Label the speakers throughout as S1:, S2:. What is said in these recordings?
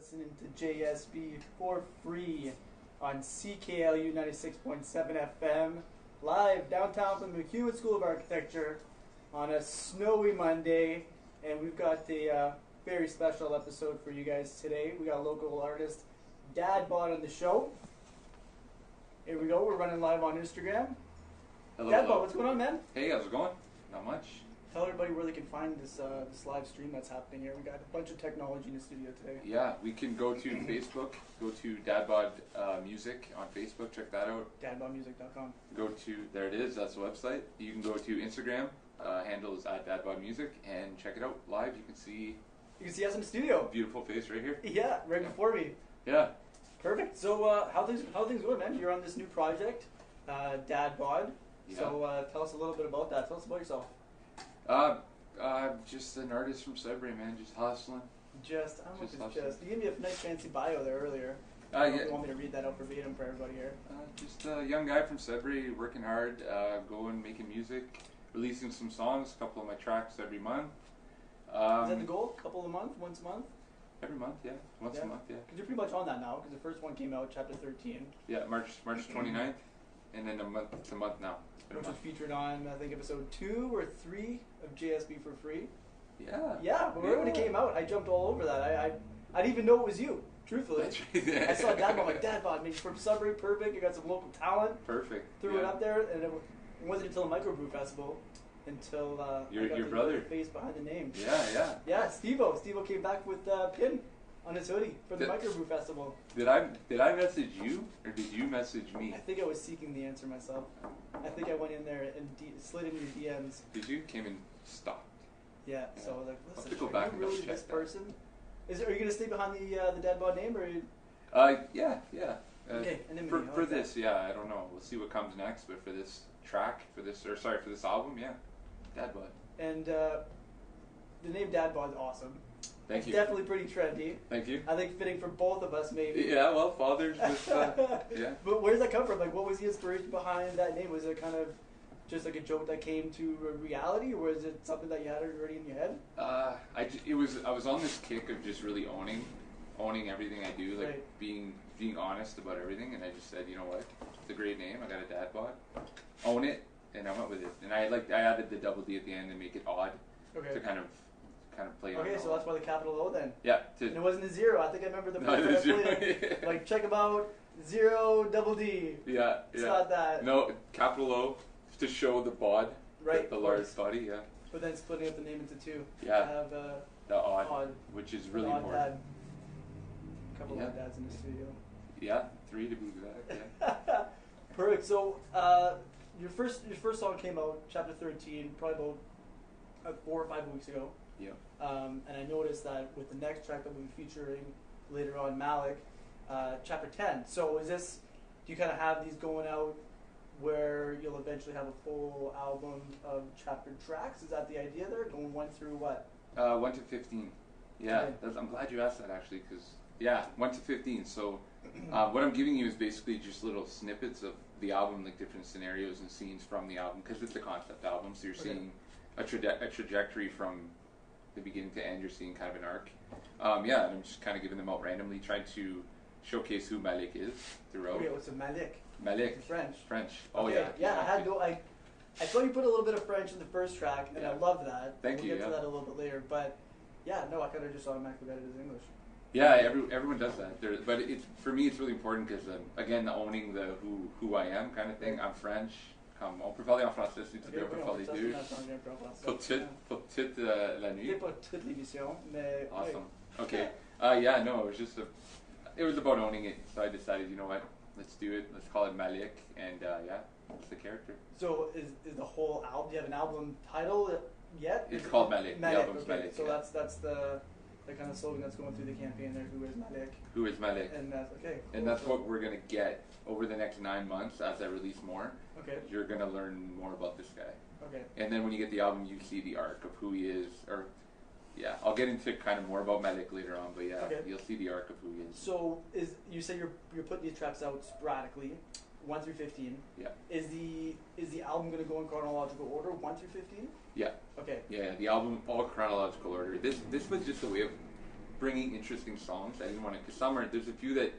S1: listening to JSB F4EE on CKLU 96.7 FM, live downtown from the McEwen School of Architecture on a snowy Monday. And we've got a very special episode for you guys today. We got local artist dadbOdd on the show. Here we go, we're running live on Instagram.
S2: Hello,
S1: dadbOdd,
S2: hello.
S1: what's going on, man?
S2: Hey, how's it going? Not much.
S1: Tell everybody where they can find this live stream that's happening here. We got a bunch of technology in the studio today.
S2: Yeah, we can go to Facebook, go to dadbOdd Music on Facebook, check that out.
S1: dadboddmusic.com.
S2: Go to, there it is, that's the website. You can go to Instagram, handle is at dadbOdd Music, and check it out live. You can see
S1: us in the studio.
S2: beautiful face right here.
S1: Yeah, right before me.
S2: Yeah.
S1: Perfect. So how things going, man? You're on this new project, dadbOdd.
S2: Yeah.
S1: So tell us a little bit about that. Tell us about yourself.
S2: Just an artist from Sudbury, man, just hustling.
S1: You gave me a nice fancy bio there earlier.
S2: Yeah.
S1: You want me to read that out verbatim for everybody here?
S2: Just a young guy from Sudbury, working hard, going, making music, releasing some songs, a couple of my tracks every month.
S1: Is that the goal? Couple a month? Once a month?
S2: Every month, yeah. Once a month, yeah.
S1: Because you're pretty much on that now, because the first one came out, chapter 13.
S2: Yeah, March 29th, and then it's a month now.
S1: Which was featured on, I think, episode 2 or 3 of JSB F4EE.
S2: Yeah.
S1: Yeah, but right when it came out, I jumped all over that. I didn't even know it was you, truthfully. I saw dadbOdd, I'm like, dadbOdd, maybe from Sudbury, perfect, you got some local talent.
S2: Perfect.
S1: Threw it up there, and it wasn't until a microbrew festival until
S2: your
S1: I got
S2: brother.
S1: the face behind the name.
S2: Yeah.
S1: Yeah, Steve-O. Steve-O came back with a pin on his hoodie for the microbrew festival.
S2: Did I message you, or did you message me?
S1: I think I was seeking the answer myself. I think I went in there and slid in your DMs.
S2: Did you? Came and stopped.
S1: Yeah. So I was like,
S2: I'll have
S1: listen,
S2: to go back
S1: are you
S2: and
S1: really
S2: check
S1: this
S2: that.
S1: person? Are you gonna stay behind the dadbOdd name, or?
S2: Yeah.
S1: Okay, and then
S2: for this, yeah, I don't know. We'll see what comes next, but for this track, for this album, yeah, dadbOdd.
S1: And the name dadbOdd is awesome.
S2: Thank you.
S1: Definitely pretty trendy.
S2: Thank you.
S1: I think fitting for both of us, maybe.
S2: Yeah, well, father's just, yeah.
S1: But where does that come from? Like, what was the inspiration behind that name? Was it kind of just like a joke that came to reality, or was it something that you had already in your head?
S2: I was on this kick of just really owning everything I do, like being honest about everything, and I just said, you know what, it's a great name. I got a dadbOdd, own it, and I went with it. And I added the double D at the end and make it odd to kind of play.
S1: Okay, so that's why the capital O then.
S2: Yeah.
S1: And it wasn't a zero. I think I remember the first time I played it. Like, check about 0 double D.
S2: Yeah.
S1: It's not that.
S2: No, capital O to show the bod, the large body. Yeah.
S1: But then splitting up the name into 2.
S2: Yeah.
S1: To have
S2: the odd, which is really important.
S1: Dad. A couple of dads in the studio.
S2: Yeah, 3 to be exact. Yeah.
S1: Perfect. So your first song came out, chapter 13, probably about 4 or 5 weeks ago.
S2: Yeah.
S1: And I noticed that with the next track that we'll be featuring later on, Malik, chapter 10. So do you kind of have these going out where you'll eventually have a full album of chapter tracks? Is that the idea there? Going 1 through what?
S2: 1 to 15. Yeah,
S1: okay.
S2: I'm glad you asked that actually, because 1 to 15. So what I'm giving you is basically just little snippets of the album, like different scenarios and scenes from the album, because it's a concept album. So you're seeing a trajectory from the beginning to end. You're seeing kind of an arc. And I'm just kind of giving them out randomly, trying to showcase who Malik is throughout.
S1: Okay, what's a Malik?
S2: Malik.
S1: It's French.
S2: French. Oh
S1: okay.
S2: yeah.
S1: I saw you put a little bit of French in the first track, and I love that.
S2: Thank you.
S1: We'll get to that a little bit later, but I kind of just automatically got it as English.
S2: Yeah, everyone does that. But for me, it's really important because again, owning the who I am kind of thing. I'm French. On peut parler en français si tu veux, on peut parler deux. Petite la nuit.
S1: Pas toute l'émission, mais.
S2: Awesome. Okay. No, it was about owning it. So I decided, you know what, let's do it. Let's call it Malik, and it's the character.
S1: So is the whole album? Do you have an album title yet?
S2: It's called Malik. The album's
S1: okay.
S2: Malik.
S1: So that's the kind of slogan that's going through the campaign there. Who is Malik?
S2: Who is Malik?
S1: And that's okay. Cool.
S2: And that's what we're gonna get over the next 9 months as I release more.
S1: Okay.
S2: You're gonna learn more about this guy.
S1: Okay.
S2: And then when you get the album, you see the arc of who he is, I'll get into kind of more about Malik later on, but you'll see the arc of who he is.
S1: So you say you're putting these tracks out sporadically, 1 through 15.
S2: Yeah.
S1: Is the album going to go in chronological order, 1 through 15?
S2: Yeah.
S1: Okay.
S2: Yeah, the album all chronological order. This was just a way of bringing interesting songs. I didn't want to, because there's a few that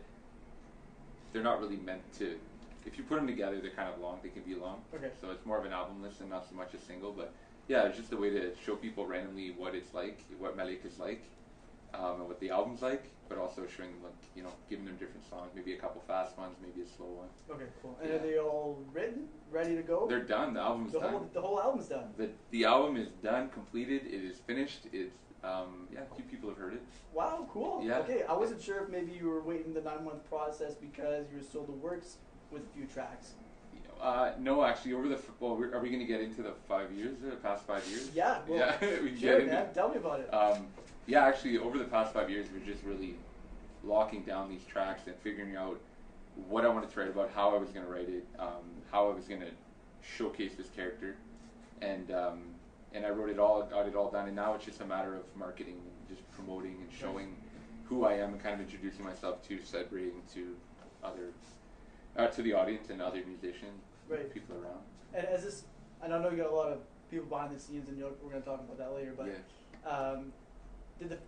S2: they're not really meant to. If you put them together, they're kind of long. They can be long.
S1: Okay.
S2: So it's more of an album list and not so much a single. But yeah, it's just a way to show people randomly what it's like, what Malik is like, and what the album's like. But also showing them, like, giving them different songs. Maybe a couple fast ones, maybe a slow one.
S1: Okay, cool. And are they all written, ready to go?
S2: They're done. The album's done.
S1: The whole album's done.
S2: The album is done, completed. It is finished. It's a few people have heard it.
S1: Wow, cool.
S2: Yeah.
S1: Okay, I wasn't sure if maybe you were waiting the 9-month process because you were still the works with a few tracks.
S2: No, actually, are we going to get into the 5 years, the past 5 years?
S1: Yeah, well,
S2: yeah, we can
S1: sure,
S2: get into
S1: man. Tell me about it.
S2: Yeah, actually, over the past 5 years, we're just really locking down these tracks and figuring out what I wanted to write about, how I was going to write it, how I was going to showcase this character, and I got it all done, and now it's just a matter of marketing and just promoting and showing who I am and kind of introducing myself to celebrating to to the audience and other musicians, people around.
S1: And as this, and I know you got a lot of people behind the scenes, and we're going to talk about that later, but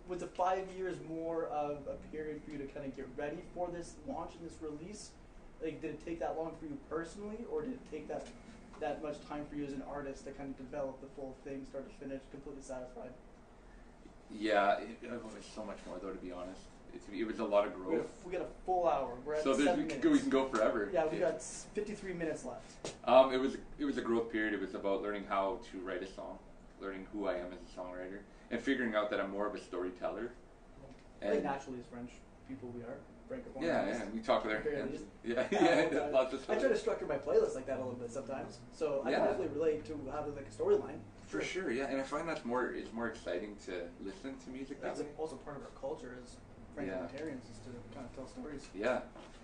S1: was the 5 years more of a period for you to kind of get ready for this launch and this release? Like, did it take that long for you personally, or did it take that much time for you as an artist to kind of develop the full thing, start to finish, completely satisfied?
S2: Yeah, it was so much more, though, to be honest. It was a lot of growth.
S1: We got a full hour. We're at 7 minutes.
S2: We can go forever.
S1: Yeah, we got 53 minutes left.
S2: It was a growth period. It was about learning how to write a song, learning who I am as a songwriter, and figuring out that I'm more of a storyteller.
S1: I think naturally, as French people, we are.
S2: Yeah, we talk with our hands. Lots of
S1: I try to structure my playlist like that a little bit sometimes, so I can definitely relate to having like a storyline.
S2: For sure, yeah, and I find it's more exciting to listen to music that way.
S1: It's also part of our culture as Franco-Ontarians is to kind of tell stories.
S2: Yeah,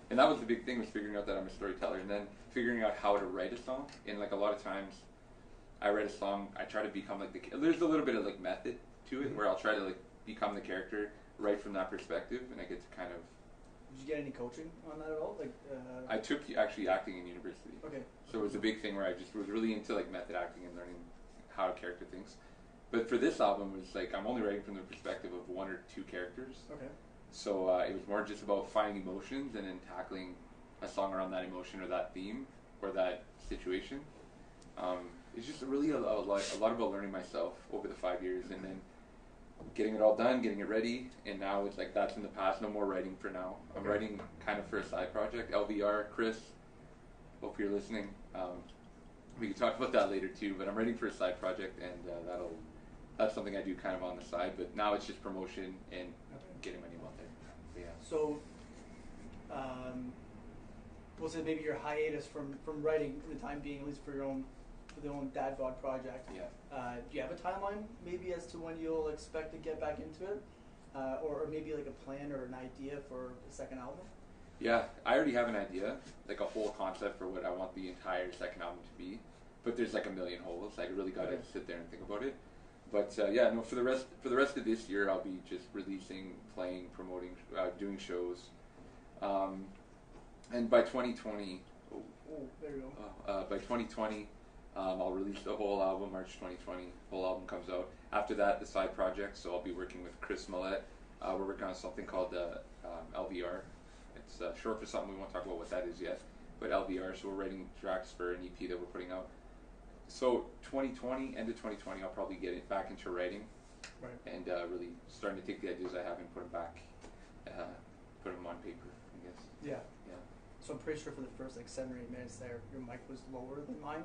S2: and that was the big thing, was figuring out that I'm a storyteller, and then figuring out how to write a song. And like a lot of times, I write a song, I try to become like there's a little bit of like method to it, where I'll try to like become the character right from that perspective, and I get to kind of.
S1: Did you get any coaching on that at all? Like,
S2: I took actually acting in university.
S1: Okay.
S2: So it was a big thing where I just was really into like method acting and learning how a character thinks. But for this album, it was like I'm only writing from the perspective of 1 or 2 characters.
S1: Okay.
S2: So it was more just about finding emotions and then tackling a song around that emotion or that theme or that situation. It's just really a lot about learning myself over the 5 years, and then getting it all done, getting it ready, and now it's like that's in the past. No more writing for now. I'm writing kind of for a side project. LVR, Chris, hope you're listening. We can talk about that later too, but I'm writing for a side project, and that's something I do kind of on the side. But now it's just promotion and getting my name out there. Yeah.
S1: So, was it maybe your hiatus from writing for the time being, at least for your own dadbOdd project?
S2: Yeah.
S1: Do you have a timeline maybe as to when you'll expect to get back into it, or maybe like a plan or an idea for the second album?
S2: Yeah, I already have an idea, like a whole concept for what I want the entire second album to be. But there's like a million holes. Like I really got to sit there and think about it. But for the rest of this year, I'll be just releasing, playing, promoting, doing shows. And by 2020,
S1: there you go.
S2: By 2020, I'll release the whole album. March 2020, whole album comes out. After that, the side project. So I'll be working with Chris Malik. We're working on something called LVR. It's short for something we won't talk about what that is yet. But LVR. So we're writing tracks for an EP that we're putting out. So 2020, end of 2020, I'll probably get it back into writing, and really starting to take the ideas I have and put them back, put them on paper, I guess.
S1: Yeah.
S2: Yeah.
S1: So I'm pretty sure for the first like 7 or 8 minutes there, your mic was lower than mine.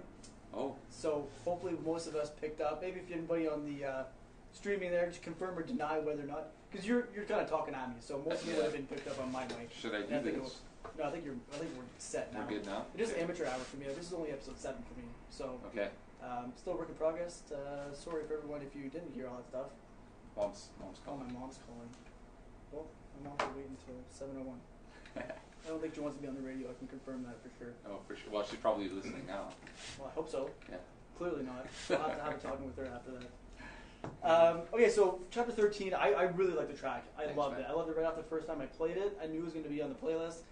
S2: Oh.
S1: So hopefully most of us picked up. Maybe if anybody on the streaming there, just confirm or deny whether or not, because you're kind of talking at me, so most of it would have been picked up on my mic.
S2: Should I do this?
S1: No, I think we're set now.
S2: We're good now?
S1: It is amateur hour for me. This is only episode 7 for me. So still work in progress. Sorry for everyone if you didn't hear all that stuff.
S2: Mom's calling.
S1: My mom's calling. Well, my mom's waiting until 7:01. I don't think she wants to be on the radio. I can confirm that for sure.
S2: Oh, for sure. Well, she's probably listening now.
S1: Well, I hope so.
S2: Yeah.
S1: Clearly not. I'll have to have a talking with her after that. Okay, so chapter 13, I really like the track. I loved it. I loved it right off the first time I played it. I knew it was going to be on the playlist.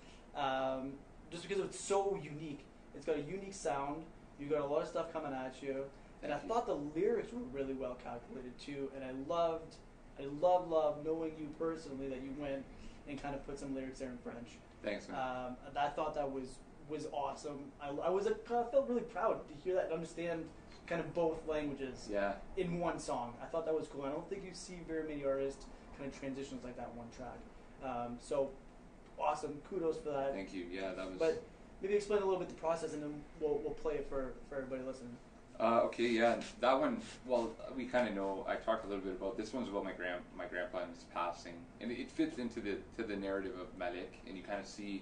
S1: Just because it's so unique. It's got a unique sound. You got a lot of stuff coming at you. And I thought the lyrics were really well calculated too. And I loved I love knowing you personally that you went and kind of put some lyrics there in French.
S2: Thanks, man.
S1: I thought that was awesome. I was felt really proud to hear that and understand kind of both languages in one song. I thought that was cool. I don't think you see very many artists kind of transitions like that in one track. So awesome. Kudos for that.
S2: Thank you. Yeah, that was.
S1: But maybe explain a little bit the process, and then we'll play it for everybody listening.
S2: Okay, yeah, that one. Well, we kind of know. I talked a little bit about this one's about my grandpa and his passing, and it fits into the narrative of Malik, and you kind of see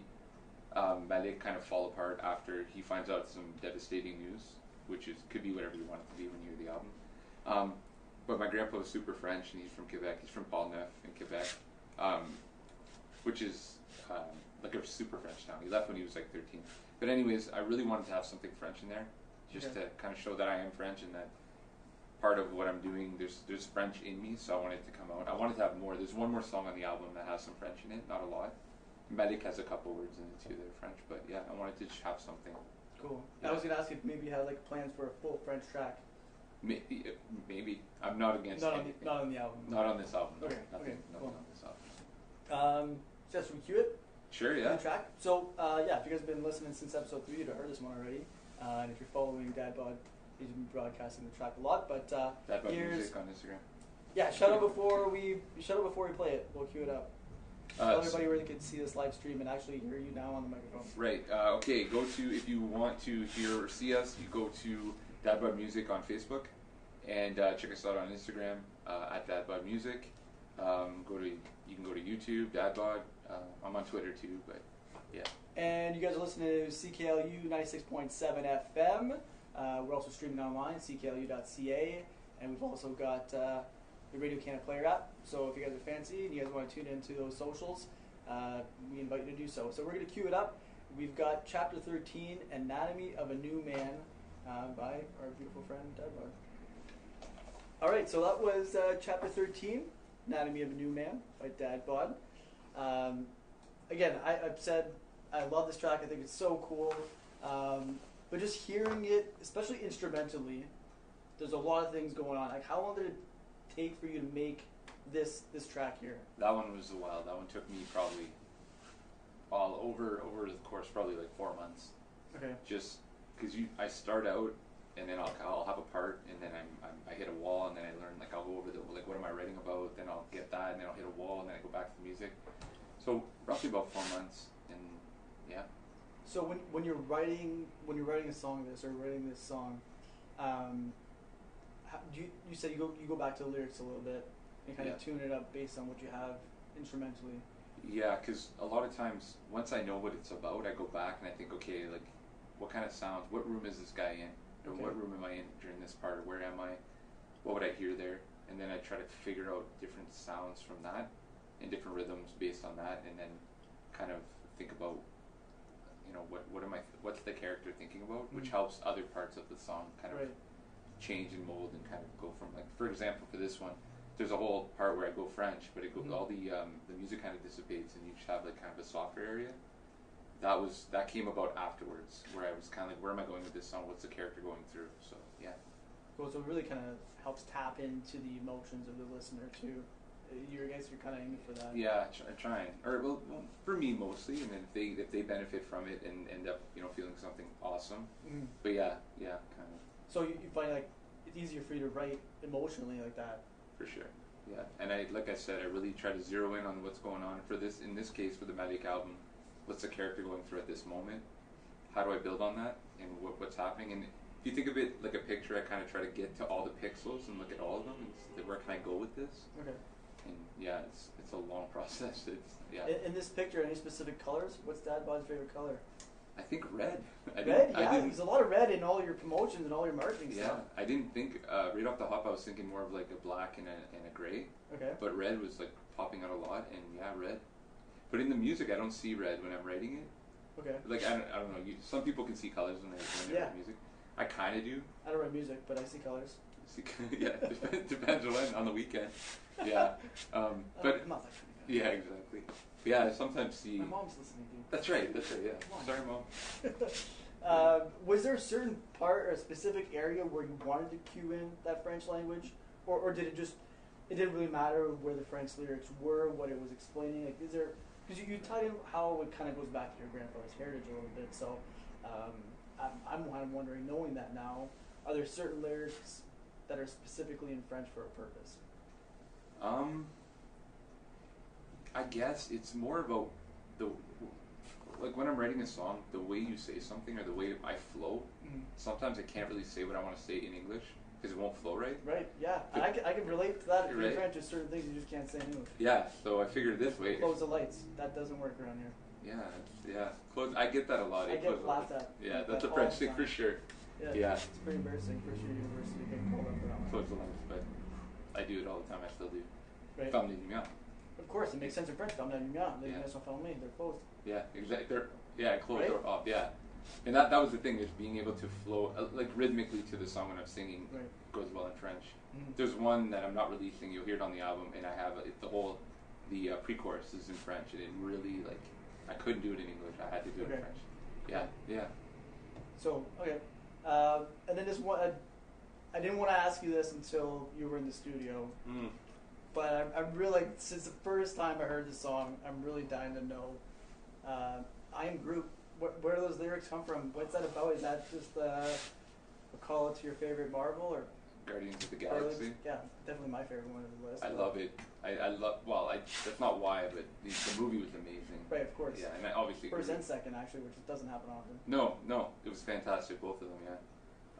S2: Malik kind of fall apart after he finds out some devastating news, which could be whatever you want it to be when you hear the album. But my grandpa was super French, and he's from Quebec. He's from Pont-Neuf in Quebec, which is like a super French town. He left when he was like 13. But anyways, I really wanted to have something French in there, just to kind of show that I am French and that part of what I'm doing, there's French in me, so I wanted it to come out. I wanted to have more. There's one more song on the album that has some French in it, not a lot. Malik has a couple words in it too that are French, but yeah, I wanted to just have something.
S1: Cool.
S2: Yeah.
S1: I was going to ask if maybe you had like plans for a full French track.
S2: Maybe. I'm not against anything.
S1: Not on the album.
S2: Not on this album.
S1: Okay.
S2: Nothing
S1: Cool.
S2: on this album.
S1: Just we cue it.
S2: Sure, yeah.
S1: The track. So if you guys have been listening since episode 3, you'd have heard this one already. And if you're following dadbOdd, he's been broadcasting the track a lot. But
S2: dadbOdd Music on Instagram.
S1: Yeah, shut up before we play it. We'll cue it up. Tell everybody where they can see this live stream and actually hear you now on the microphone.
S2: Right. Okay. Go to, if you want to hear or see us, you go to dadbOdd Music on Facebook, and check us out on Instagram at dadbOdd Music. You can go to YouTube, dadbOdd. I'm on Twitter too, but yeah.
S1: And you guys are listening to CKLU 96.7 FM. We're also streaming online, cklu.ca, and we've also got the Radio Canada Player app. So if you guys are fancy and you guys want to tune into those socials, we invite you to do so. So we're going to cue it up. We've got Chapter 13, Anatomy of a New Man, by our beautiful friend dadbOdd. All right, so that was Chapter 13, Anatomy of a New Man by dadbOdd. Again, I've said I love this track. I think it's so cool. But just hearing it, especially instrumentally, there's a lot of things going on. Like, how long did it take for you to make this track here?
S2: That one was a while. That one took me probably all over the course, probably like 4 months.
S1: Okay.
S2: Just because I start out and then I'll have a part and then I hit a wall and then I learn, like, I'll go over like what am I writing about, then I'll get that and then I'll hit a wall and then I go back to the music. So roughly about 4 months, and yeah.
S1: So when you're writing a song or writing this song, you said you go back to the lyrics a little bit and kind of tune it up based on what you have instrumentally.
S2: Yeah, because a lot of times once I know what it's about, I go back and I think, okay, like, what kind of sounds? What room is this guy in? Or what room am I in during this part? Or where am I? What would I hear there? And then I try to figure out different sounds from that and different rhythms based on that, and then kind of think about, you know, what's the character thinking about, which helps other parts of the song kind of change and mold and kind of go from, like, for example, for this one, there's a whole part where I go French, but it goes all the music kind of dissipates and you just have like kind of a softer area. That came about afterwards, where I was kind of like, where am I going with this song? What's the character going through? So yeah.
S1: Cool. So it really kind of helps tap into the emotions of the listener too. You're kind of aiming for that.
S2: Yeah, trying. Or well, for me mostly, and then if they benefit from it and end up, you know, feeling something awesome. But yeah, kind of.
S1: So you find like it's easier for you to write emotionally like that.
S2: For sure. Yeah, and like I said, I really try to zero in on what's going on for this. In this case, for the Malik album, what's the character going through at this moment? How do I build on that? And what's happening? And if you think of it like a picture, I kind of try to get to all the pixels and look at all of them. And where can I go with this? Okay. And yeah, it's a long process.
S1: In this picture, any specific colors? What's dadbOdd's favorite color?
S2: I think red.
S1: Red? Yeah, there's a lot of red in all your promotions and all your marketing stuff.
S2: Yeah, I didn't think, right off the hop, I was thinking more of like a black and a gray. Okay. But red was like popping out a lot, and yeah, red. But in the music, I don't see red when I'm writing it. Okay. Like, I don't know, some people can see colors when they write music. I kind of do.
S1: I don't write music, but I see colors.
S2: Yeah, depends on the weekend. Yeah. But
S1: I'm not that kind of guy.
S2: Yeah, exactly. Yeah, I sometimes see.
S1: My mom's listening to you.
S2: That's right. Yeah. Sorry, Mom.
S1: Was there a certain part or a specific area where you wanted to cue in that French language, or did it just it didn't really matter where the French lyrics were, what it was explaining. Like, is there, because you tied in how it kind of goes back to your grandfather's heritage a little bit. So I'm kind of wondering, knowing that now, are there certain lyrics that are specifically in French for a purpose?
S2: I guess it's more about the, like when I'm writing a song, the way you say something or the way I flow. Sometimes I can't really say what I want to say in English because it won't flow right.
S1: Right. Yeah. And I can relate to that in
S2: Right.
S1: French. There's certain things you just can't say in English.
S2: Yeah. So I figured this way.
S1: Close the lights. That doesn't work around here.
S2: Yeah. Close. I get that a lot.
S1: I get laughed at.
S2: Yeah,
S1: like
S2: that's
S1: that
S2: a French
S1: all the
S2: thing
S1: time.
S2: for sure. Yeah.
S1: It's pretty embarrassing. First year university getting called up for that one.
S2: Close the lens, but I do it all the time. I still do.
S1: Right.
S2: Femme de lumière.
S1: Of course, it makes sense in French. Femme de lumière. Les
S2: Yeah.
S1: lumières sont fermées. They're closed.
S2: Yeah, exactly. Close
S1: Right?
S2: or off. Yeah, and that was the thing, is being able to flow like rhythmically to the song when I'm singing.
S1: Right.
S2: Goes well in French.
S1: Mhm.
S2: There's one that I'm not releasing. You'll hear it on the album, and I have the pre-chorus is in French, and it really like I couldn't do it in English. I had to do it in
S1: Okay.
S2: French. Yeah.
S1: So, okay. And then this one, I didn't want to ask you this until you were in the studio, but I'm really, like, since the first time I heard the song, I'm really dying to know. I Am Groot. Where do those lyrics come from? What's that about? Is that just a call it to your favorite Marvel or?
S2: Guardians of the Galaxy.
S1: Yeah, definitely my favorite one on the list.
S2: I love it. I love. Well, that's not why, but the movie was amazing.
S1: Right, of course.
S2: Yeah, and I obviously
S1: First
S2: Groot.
S1: and second, actually, which doesn't happen often.
S2: No, it was fantastic, both of them.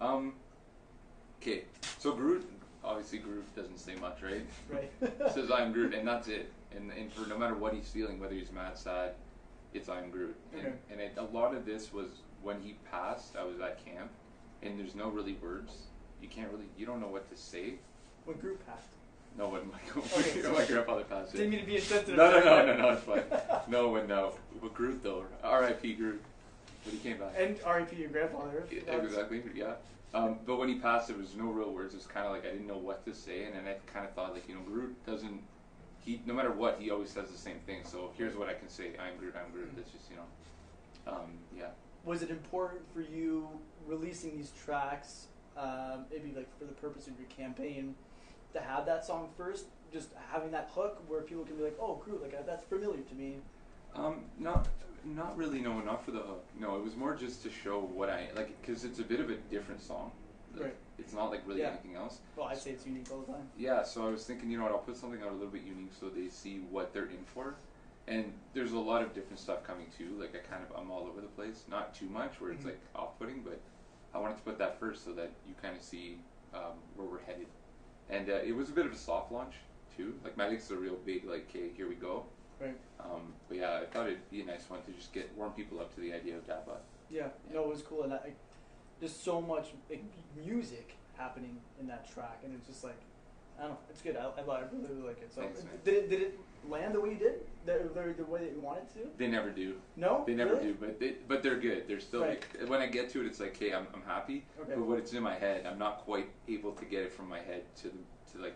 S2: Yeah. Okay, so Groot. Obviously, Groot doesn't say much, right?
S1: Right.
S2: Says I am Groot, and that's it. And for no matter what he's feeling, whether he's mad, sad, it's I am Groot.
S1: Okay.
S2: And a lot of this was when he passed. I was at camp, and there's no really words. You don't know what to say.
S1: When Groot passed.
S2: No, when
S1: Okay,
S2: my grandfather passed.
S1: Didn't mean to be insensitive.
S2: No, it's fine. No, when Groot though, R.I.P. Groot, when he came back.
S1: And R.I.P. your grandfather.
S2: Exactly, yeah. But when he passed, there was no real words. It was kind of like I didn't know what to say, and then I kind of thought, like, Groot doesn't. No matter what, he always says the same thing. So here's what I can say: I'm Groot. That's just yeah.
S1: Was it important for you releasing these tracks, maybe like for the purpose of your campaign, to have that song first? Just having that hook where people can be like, "Oh, Groot, like that's familiar to me."
S2: Not really. No, not for the hook. No, it was more just to show what I like, because it's a bit of a different song. Like,
S1: Right.
S2: It's not like really anything else.
S1: Well, I'd say it's unique all the time.
S2: Yeah, so I was thinking, you know what, I'll put something out a little bit unique so they see what they're in for. And there's a lot of different stuff coming too. Like I'm all over the place. Not too much where it's like off-putting, but I wanted to put that first so that you kind of see where we're headed. And it was a bit of a soft launch too. Like Malik's a real big like, okay, here we go.
S1: Right.
S2: But yeah, I thought it'd be a nice one to just warm people up to the idea of dadbOdd.
S1: Yeah. No, it was cool, and there's so much music happening in that track, and it's just like, I don't know, it's good. I really like it. So,
S2: Thanks, man.
S1: did it land the way you did? The way that you wanted to?
S2: They never do.
S1: No,
S2: they never
S1: really?
S2: do. But they're good. They're still
S1: Right.
S2: like, when I get to it, it's like, hey, I'm happy.
S1: Okay.
S2: But when it's in my head, I'm not quite able to get it from my head to like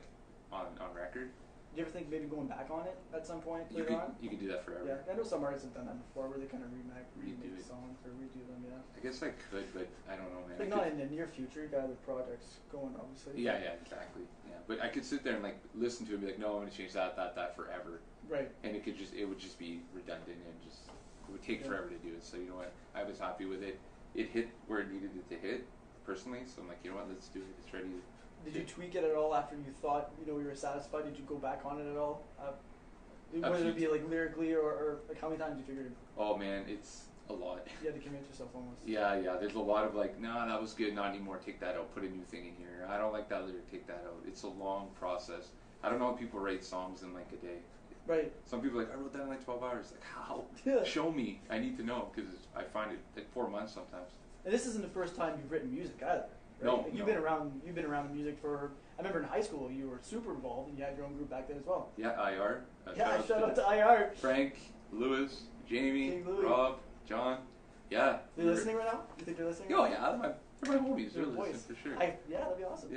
S2: on record.
S1: Do you ever think maybe going back on it at some point
S2: You
S1: later
S2: could
S1: on?
S2: you could do that forever.
S1: Yeah, I know some artists have done that before, where they kind of remake
S2: it.
S1: songs or redo them. Yeah.
S2: I guess I could, but I don't know, man.
S1: Like not in the near future. You got other projects going, obviously.
S2: Yeah, exactly. Yeah, but I could sit there and like listen to it and be like, no, I'm gonna change that forever.
S1: Right.
S2: And it would just be redundant and it would take forever to do it. So you know what? I was happy with it. It hit where it needed it to hit, personally. So I'm like, you know what? Let's do it. It's ready.
S1: Did you tweak it at all after you thought you were satisfied? Did you go back on it at all? Whether it be like lyrically or like how many times you figured?
S2: Oh man, it's a lot.
S1: You had to commit yourself almost.
S2: Yeah. There's a lot of like, nah, that was good. Not anymore. Take that out. Put a new thing in here. I don't like that lyric. Take that out. It's a long process. I don't know how people write songs in like a day.
S1: Right.
S2: Some people are like, I wrote that in like 12 hours. Like, how?
S1: Yeah.
S2: Show me. I need to know, because I find it like 4 months sometimes.
S1: And this isn't the first time you've written music either. Right?
S2: No,
S1: like you've been around the music for. I remember in high school you were super involved and you had your own group back then as well.
S2: Yeah, IR.
S1: Shout out to IR.
S2: Frank, Lewis, Jamie,
S1: King Louis.
S2: Rob, John. Yeah.
S1: Are they listening right now? You think they're listening?
S2: Oh
S1: right
S2: yeah, they're my homies. They're
S1: Their
S2: listening
S1: voice.
S2: for sure.
S1: Yeah, that'd be awesome.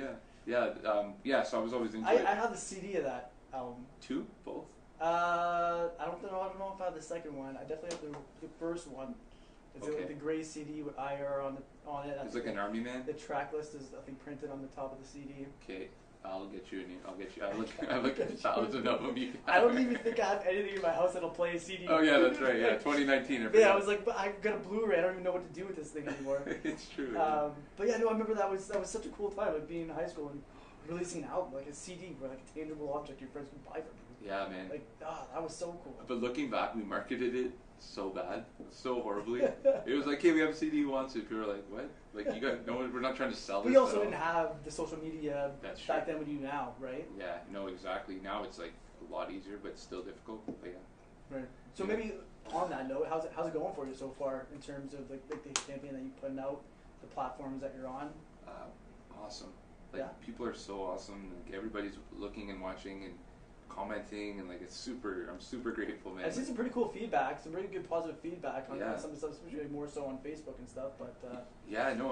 S2: Yeah. So I was always into
S1: I
S2: it.
S1: have the CD of that album.
S2: Two, both.
S1: I don't know if I have the second one. I definitely have the first one. It's like the gray CD with IR on it.
S2: It's like an army man.
S1: The track list is, I think, printed on the top of the CD.
S2: Okay. I'll get you. I'll get you. I look at 1,000 of them.
S1: I don't even think I have anything in my house that'll play a CD.
S2: Oh yeah, that's right. Yeah, 2019.
S1: Yeah, I was like, but I've got a Blu-ray. I don't even know what to do with this thing anymore.
S2: It's true.
S1: But yeah, no, I remember that was such a cool time, like being in high school and releasing an album, like a CD, where like a tangible object your friends could buy from you.
S2: Yeah, man.
S1: Like, that was so cool.
S2: But looking back, we marketed it so bad, so horribly. It was like, hey, we have a CD who wants it. People were like, what? Like, you got no? We're not trying to sell this.
S1: We also didn't have the social media back then we do now, right?
S2: Yeah, no, exactly. Now it's like a lot easier, but still difficult. But yeah.
S1: Right. So maybe on that note, how's it going for you so far in terms of like the campaign that you're putting out, the platforms that you're on?
S2: Awesome. Like people are so awesome. Like everybody's looking and watching and commenting, and like I'm super grateful, man.
S1: I've seen some pretty cool feedback, some really good positive feedback on some of the stuff, especially more so on Facebook and stuff. But
S2: yeah, no,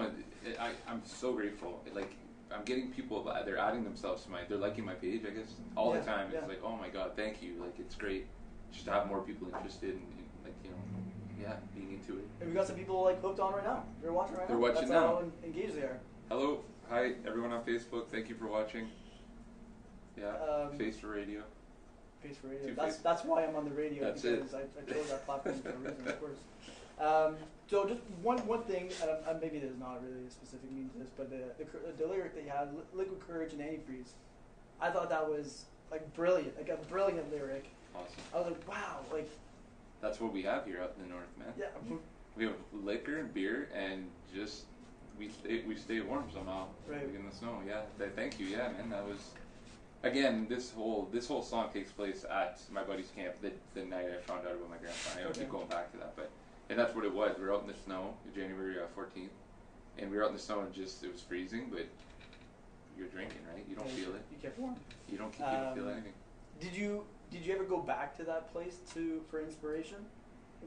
S2: I'm so grateful. Like I'm getting people, they're adding themselves to they're liking my page, I guess, all the time. It's like, oh my god, thank you. Like it's great just to have more people interested in like being into it.
S1: And we got some people like hooked on right now. They're watching right now.
S2: They're watching
S1: now. That's how engaged they are.
S2: Hello, hi everyone on Facebook. Thank you for watching. Yeah, Face for Radio.
S1: Face for Radio. That's why I'm on the radio.
S2: That's
S1: because I chose that platform for a reason, of course. So just one thing, maybe there's not really a specific meaning to this, but the lyric that you had, "Liquid Courage and Antifreeze," I thought that was like brilliant, like a brilliant lyric.
S2: Awesome.
S1: I was like, wow, like.
S2: That's what we have here up in the north, man.
S1: Yeah.
S2: We have liquor and beer, and just we stay warm somehow.
S1: Right.
S2: In the snow. Yeah. Thank you. Yeah, man. That was. Again, this whole song takes place at my buddy's camp the night I found out about my grandpa. I don't keep going back to that, and that's what it was. We were out in the snow, January 14th, and we were out in the snow and it was freezing, but you're drinking, right? You don't feel it.
S1: You kept warm.
S2: You don't feel anything.
S1: Did you ever go back to that place for inspiration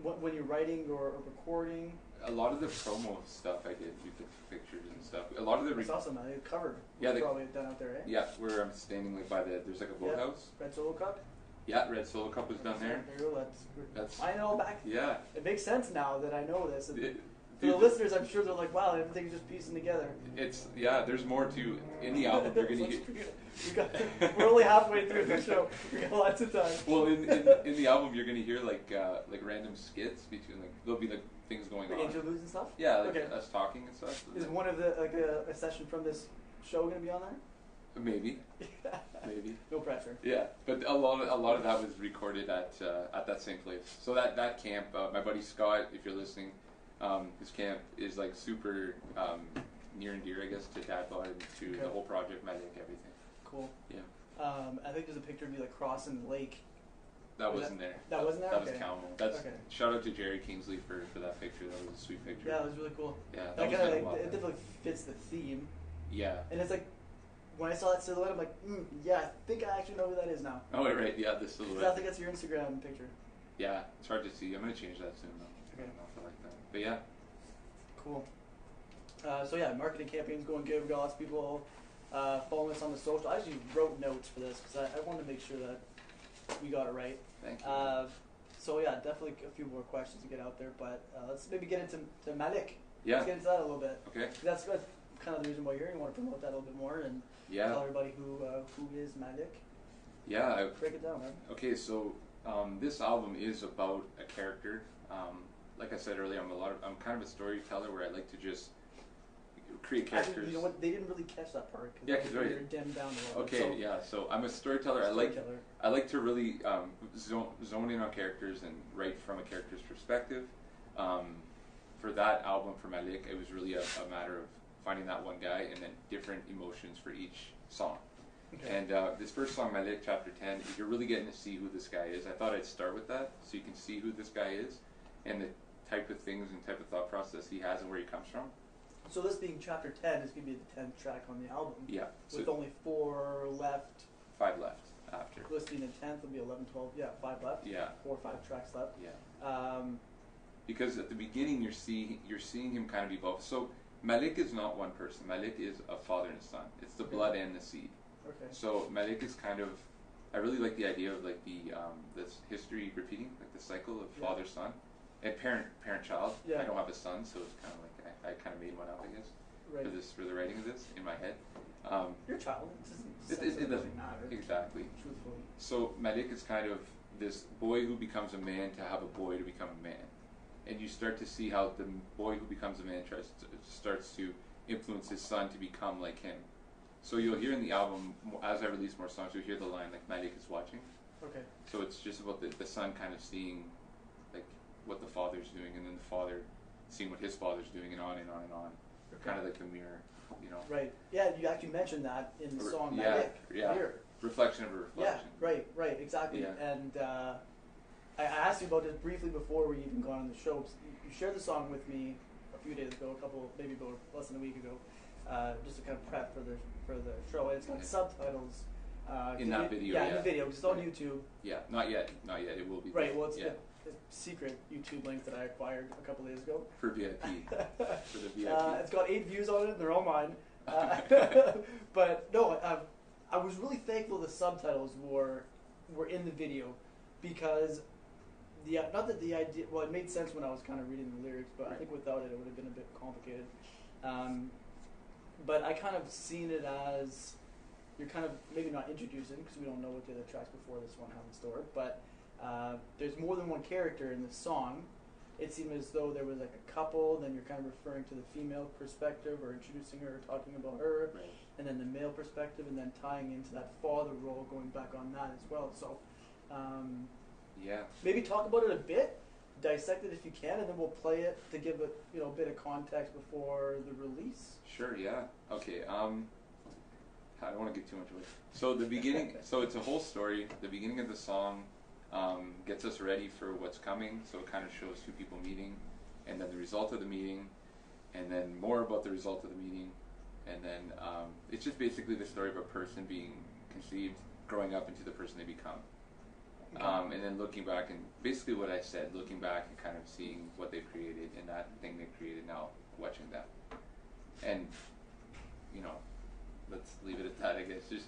S1: when you're writing or recording?
S2: A lot of the promo stuff I did, we took pictures and stuff. A lot of the
S1: it's awesome, man. It's covered.
S2: Yeah,
S1: probably done out there, right?
S2: Yeah, where I'm standing like there's like a boathouse.
S1: Red Solo Cup.
S2: Yeah, Red Solo Cup was done there.
S1: There you go. That's I know back.
S2: Yeah.
S1: It makes sense now that I know this. For the listeners, I'm sure they're like, wow, everything's just piecing together.
S2: There's more to in the album. You're gonna get.
S1: We're only halfway through the show. We got lots of time.
S2: Well, in the album, you're gonna hear like random skits between there'll be like things going on.
S1: Interludes and stuff.
S2: Yeah, like us talking and stuff.
S1: Is one of the a session from this show gonna be on there?
S2: Maybe. Maybe.
S1: No pressure.
S2: Yeah, but a lot of that was recorded at that same place. So that camp, my buddy Scott, if you're listening. His camp is like super near and dear, I guess, to dadbOdd and to the whole project, Malik, everything.
S1: Cool.
S2: Yeah.
S1: I think there's a picture of you like crossing the lake.
S2: That wasn't there.
S1: That wasn't there.
S2: That was Calmo. Shout out to Jerry Kingsley for that picture. That was a sweet picture.
S1: Yeah, it was really cool.
S2: Yeah,
S1: that it definitely fits the theme.
S2: Yeah.
S1: And it's like when I saw that silhouette, I'm like, yeah, I think I actually know who that is now.
S2: Oh right, yeah, the silhouette.
S1: I think that's your Instagram picture.
S2: Yeah, it's hard to see. I'm gonna change that soon though.
S1: Okay.
S2: Like that. But yeah.
S1: Cool. So yeah, marketing campaign's going good. We got lots of people following us on the social. I actually wrote notes for this because I wanted to make sure that we got it right.
S2: Thank you.
S1: So yeah, definitely a few more questions to get out there, but let's maybe get into Malik.
S2: Yeah.
S1: Let's get into that a little bit.
S2: Okay.
S1: That's kind of the reason why you're here. You want to promote that a little bit more and tell everybody who is Malik.
S2: Yeah.
S1: Break it down, man.
S2: Okay, so this album is about a character. Like I said earlier, I'm kind of a storyteller where I like to just create characters.
S1: Actually, you know what? They didn't really catch that part.
S2: Yeah, because
S1: you're dimmed down a little.
S2: Okay, so I'm a storyteller. I like to really zone in on characters and write from a character's perspective. For that album for Malik, it was really a matter of finding that one guy and then different emotions for each song. Okay. And this first song, Malik, Chapter 10, you're really getting to see who this guy is. I thought I'd start with that so you can see who this guy is and the type of things and type of thought process he has and where he comes from.
S1: So this being Chapter 10 is going to be the 10th track on the album.
S2: Yeah.
S1: With only 4 left.
S2: 5 left after.
S1: Listing the 10th will be 11, 12. Yeah, 5 left.
S2: Yeah.
S1: 4 or 5 tracks left.
S2: Yeah. Because at the beginning you're seeing him kind of evolve. So Malik is not one person. Malik is a father and son. It's the blood and the seed.
S1: Okay.
S2: So Malik is kind of, I really like the idea of like this history repeating, like the cycle of father son and parent child.
S1: Yeah.
S2: I don't have a son, so it's kind of like I kind of made one up, I guess, for the writing of this in my head.
S1: You're a child.
S2: It doesn't
S1: matter.
S2: Exactly.
S1: Truthfully.
S2: So Malik is kind of this boy who becomes a man to have a boy to become a man, and you start to see how the boy who becomes a man starts to influence his son to become like him. So you'll hear in the album, as I release more songs, you'll hear the line like Malik is watching.
S1: Okay.
S2: So it's just about the son kind of seeing like what the father's doing, and then the father seeing what his father's doing, and on and on and on.
S1: Okay.
S2: Kind of like the mirror, you know.
S1: Right. Yeah, you actually mentioned that in the song
S2: Yeah,
S1: Malik.
S2: yeah.
S1: Here.
S2: Reflection of a reflection.
S1: Yeah, right, exactly.
S2: Yeah.
S1: And I asked you about this briefly before we even got on the show. You shared the song with me a few days ago, maybe about less than a week ago, just to kind of prep for the show. And it's got subtitles.
S2: In that video,
S1: in the video, because it's on YouTube.
S2: Yeah, not yet. It will be.
S1: Right. Well, it's a secret YouTube link that I acquired a couple days ago
S2: for VIP. For the VIP.
S1: It's got 8 views on it, and they're all mine. But no, I was really thankful the subtitles were in the video, because not that the idea. Well, it made sense when I was kind of reading the lyrics, but I think without it, it would have been a bit complicated. But I kind of seen it as you're kind of maybe not introducing, because we don't know what the other tracks before this one have in store, but there's more than one character in this song. It seemed as though there was like a couple, then you're kind of referring to the female perspective or introducing her or talking about her,
S2: right.
S1: And then the male perspective, and then tying into that father role, going back on that as well. So maybe talk about it a bit, dissect it if you can, and then we'll play it to give it a bit of context before the release.
S2: Sure, yeah. Okay, I don't want to give too much away. So the beginning, so it's a whole story. The beginning of the song gets us ready for what's coming. So it kind of shows two people meeting, and then the result of the meeting, and then more about the result of the meeting, and then it's just basically the story of a person being conceived, growing up into the person they become. And then looking back, and basically what I said, looking back and kind of seeing what they've created and that thing they created, now watching them. And, let's leave it at that, I guess. Just,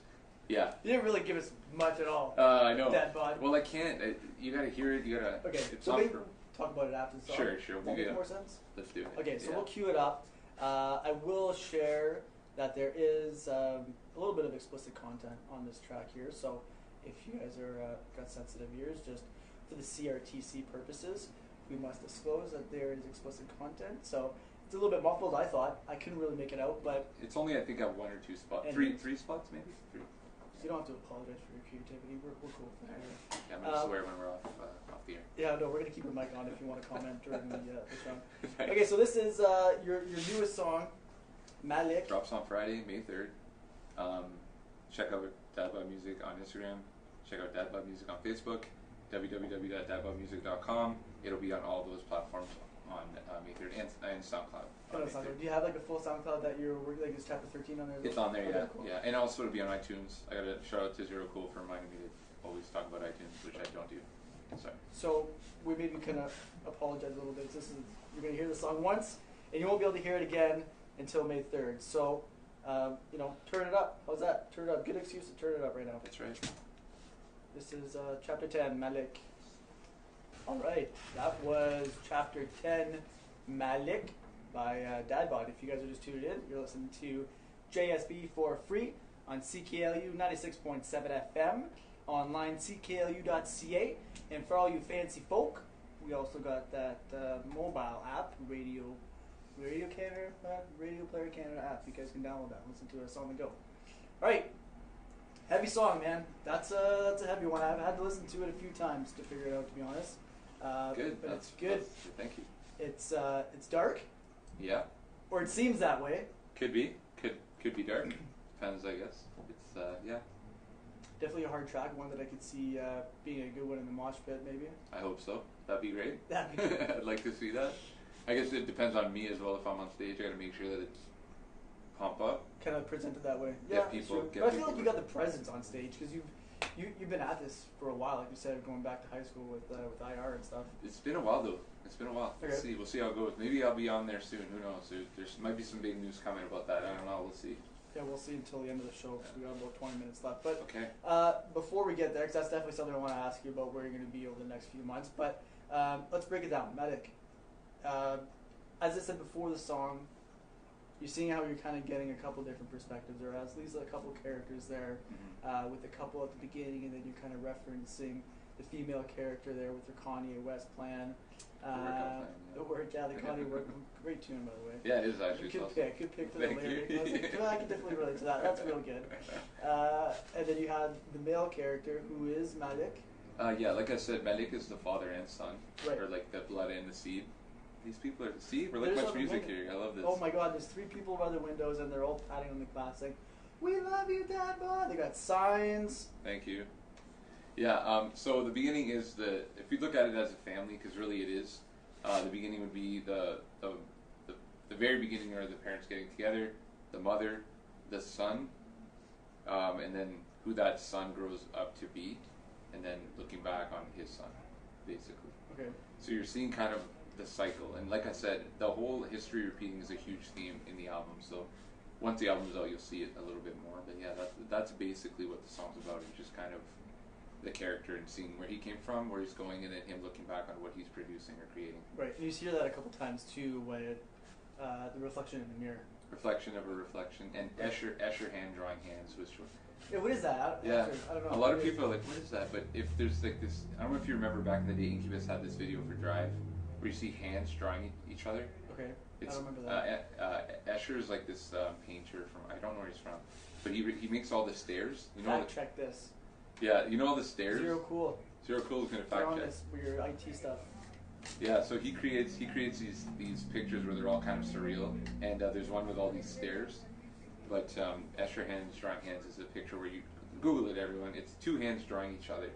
S2: yeah.
S1: You didn't really give us much at all.
S2: I know.
S1: dadbOdd.
S2: Well, I can't. You gotta hear it. You gotta.
S1: Okay, so maybe talk about it after the song.
S2: Sure.
S1: That makes more sense?
S2: Let's do it.
S1: Okay, so we'll cue it up. I will share that there is a little bit of explicit content on this track here, so if you guys are got sensitive ears, just for the CRTC purposes, we must disclose that there is explicit content. So it's a little bit muffled, I thought. I couldn't really make it out, but
S2: it's only, I think, at 1 or 2 spots. Three spots, maybe? 3.
S1: So you don't have to apologize for your creativity. We're cool with that.
S2: Yeah, I'm going to swear when we're off the air.
S1: Yeah, no, we're going to keep your mic on if you want to comment during the song. Okay, so this is your newest song, Malik.
S2: Drops on Friday, May 3rd. Check out dadbOdd Music on Instagram. Check out dadbOdd Music on Facebook. www.dadboddmusic.com. It'll be on all those platforms on May 3rd and SoundCloud.
S1: Do you have like a full SoundCloud that you're working, like, is chapter 13 on there?
S2: It's on there, yeah.
S1: Okay, cool.
S2: Yeah. And also it'll be on iTunes. I got to shout out to Zero Cool for reminding me to always talk about iTunes, which I don't do. Sorry.
S1: So we maybe kind of apologize a little bit. You're going to hear the song once, and you won't be able to hear it again until May 3rd. So, turn it up. How's that? Turn it up. Good excuse to turn it up right now.
S2: That's right.
S1: This is chapter 10, Malik. All right, that was chapter 10, Malik, by dadbOdd. If you guys are just tuned in, you're listening to JSB F4EE on CKLU 96.7 FM, online CKLU.ca, and for all you fancy folk, we also got that mobile app, Radio Player Canada app. You guys can download that and listen to us on the go. All right. Heavy song, man. That's a heavy one. I've had to listen to it a few times to figure it out, to be honest.
S2: Good.
S1: But it's good.
S2: Thank you.
S1: It's dark.
S2: Yeah.
S1: Or it seems that way.
S2: Could be. Could be dark. Depends, I guess. It's yeah.
S1: Definitely a hard track. One that I could see being a good one in the mosh pit, maybe.
S2: I hope so. That'd be great.
S1: That'd be great.
S2: I'd like to see that. I guess it depends on me as well. If I'm on stage, I got to make sure that it's pump up.
S1: Kind of presented that way.
S2: Get
S1: Yeah,
S2: people.
S1: but I feel like you got the presence on stage because you've been at this for a while, like you said, going back to high school with IR and stuff.
S2: It's been a while though. It's been a while.
S1: Okay.
S2: We'll see how it goes. Maybe I'll be on there soon. Who knows? There might be some big news coming about that. I don't know. We'll see.
S1: Yeah, we'll see until the end of the show because we got about 20 minutes left. But
S2: okay.
S1: Before we get there, because that's definitely something I want to ask you about where you're going to be over the next few months. But let's break it down. Malik, as I said before the song, you're seeing how you're kind of getting a couple different perspectives, or at least a couple characters there, with a couple at the beginning, and then you're kind of referencing the female character there with her Kanye West plan. The Kanye work, great tune by the way.
S2: Yeah, it is actually.
S1: Good pick for the lyric. I can definitely relate to that. That's real good. And then you had the male character who is Malik.
S2: Yeah, like I said, Malik is the father and son,
S1: right.
S2: or like the blood and the seed. These people are we're like much music here. I love this.
S1: Oh my God, there's 3 people by the windows and they're all patting on the glass saying, "We love you, dadbOdd." They got signs.
S2: Thank you. Yeah. So the beginning is if you look at it as a family, because really it is. The beginning would be the very beginning are the parents getting together, the mother, the son, and then who that son grows up to be, and then looking back on his son, basically.
S1: Okay.
S2: So you're seeing kind of the cycle, and like I said, the whole history repeating is a huge theme in the album. So once the album's out, you'll see it a little bit more. But yeah, that's basically what the song's about. It's just kind of the character and seeing where he came from, where he's going, and then him looking back on what he's producing or creating.
S1: Right, and you hear that a couple times too when the reflection in the mirror. Reflection
S2: of a reflection, and Escher hand drawing hands was short.
S1: Yeah, what is that?
S2: I
S1: don't know.
S2: A lot of people are like, what is that? But if there's like this, I don't know if you remember back in the day, Incubus had this video for Drive, where you see hands drawing each other.
S1: Okay,
S2: I
S1: don't remember that.
S2: Escher is like this painter from, I don't know where he's from, but he makes all the stairs. You know,
S1: check this.
S2: Yeah, you know all the stairs?
S1: Zero Cool
S2: is going to fact check.
S1: This weird IT stuff.
S2: Yeah, so he creates these pictures where they're all kind of surreal, and there's one with all these stairs. But Escher hands drawing hands is a picture where you Google it, everyone. It's 2 hands drawing each other,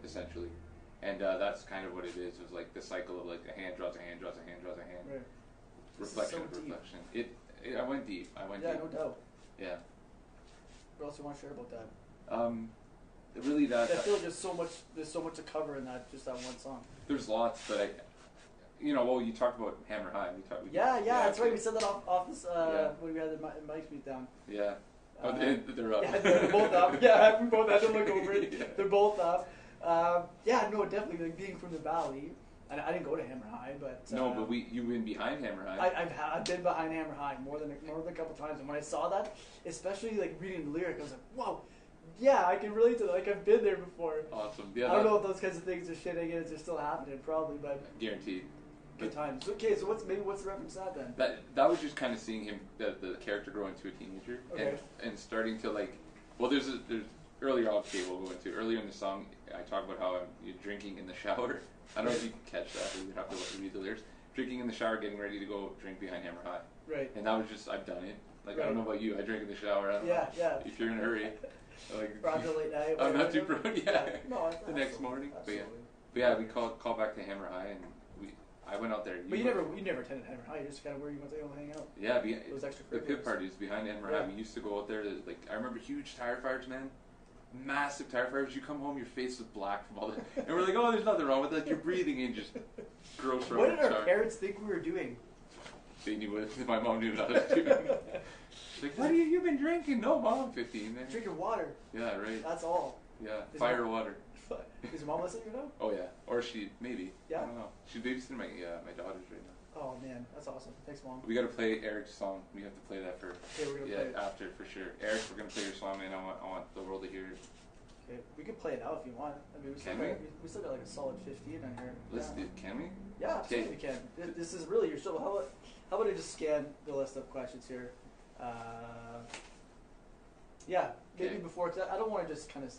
S2: essentially, and that's kind of what it is. It's like the cycle of like a hand draws a hand draws a hand draws a hand.
S1: Right.
S2: Reflection of reflection. I went deep.
S1: Yeah, no doubt.
S2: Yeah.
S1: What else do you want to share about that?
S2: Really, that
S1: I feel like there's so much to cover in that one song.
S2: There's lots, but you talked about Hammer High.
S1: Yeah, that's right. We said that off this when we had the mic meet down.
S2: Yeah. They're up.
S1: Yeah, they're both up. Yeah, we both had to look over it. Yeah. They're both up. Definitely. Like being from the valley, and I didn't go to Hammer High, but
S2: no, but you've been behind Hammer High.
S1: I've been behind Hammer High more than a couple times, and when I saw that, especially like reading the lyric, I was like, whoa. Yeah, I can relate to that. Like, I've been there before.
S2: Awesome. Yeah,
S1: I don't know if those kinds of things are shit again. They're still happening, probably, but
S2: guaranteed.
S1: Good times. Okay, so what's the reference to that then?
S2: That was just kind of seeing him, the character grow into a teenager, and starting to like. Well, there's earlier. We'll go into earlier in the song. I talk about how you're drinking in the shower. I don't know if you can catch that. You have to read the lyrics. Drinking in the shower, getting ready to go drink behind Hammer High.
S1: Right.
S2: And that was just I've done it. Like I don't know about you. I drink in the shower. I don't know if you're in a hurry. Like,
S1: Roger late night.
S2: I'm not too proud. Yeah.
S1: No,
S2: the next morning. But yeah, we called back to Hammer High, and I went out there.
S1: But you never attended Hammer High. You just kind of where you went to go hang out.
S2: Yeah,
S1: those extra
S2: the pit parties behind Hammer High. We used to go out there. Like I remember huge tire fires, man. Massive tire fires. You come home, your face was black from all the. And we're like, oh, there's nothing wrong with it. Like you're breathing in just gross.
S1: What did our parents think we were doing?
S2: They knew what my mom knew what I was doing. Like, what you been drinking? No, Mom, I'm 15. Man.
S1: Drinking water.
S2: Yeah, right.
S1: That's all.
S2: Yeah, fire water.
S1: Is your mom listening right now?
S2: Oh yeah, or she maybe.
S1: Yeah.
S2: I don't know. She's babysitting my daughters right now.
S1: Oh man, that's awesome. Thanks, Mom.
S2: We got to play Eric's song. We have to play that for.
S1: Okay, we're gonna play it
S2: after for sure. Eric, we're gonna play your song, man. I want the world to hear it.
S1: Okay, we can play it now if you want. I mean, we still got like a solid 15 on here.
S2: Let's do. Can we?
S1: Yeah, absolutely we can. This is really your show. How about I just scan the list of questions here? Maybe before, cause I don't want to just kind of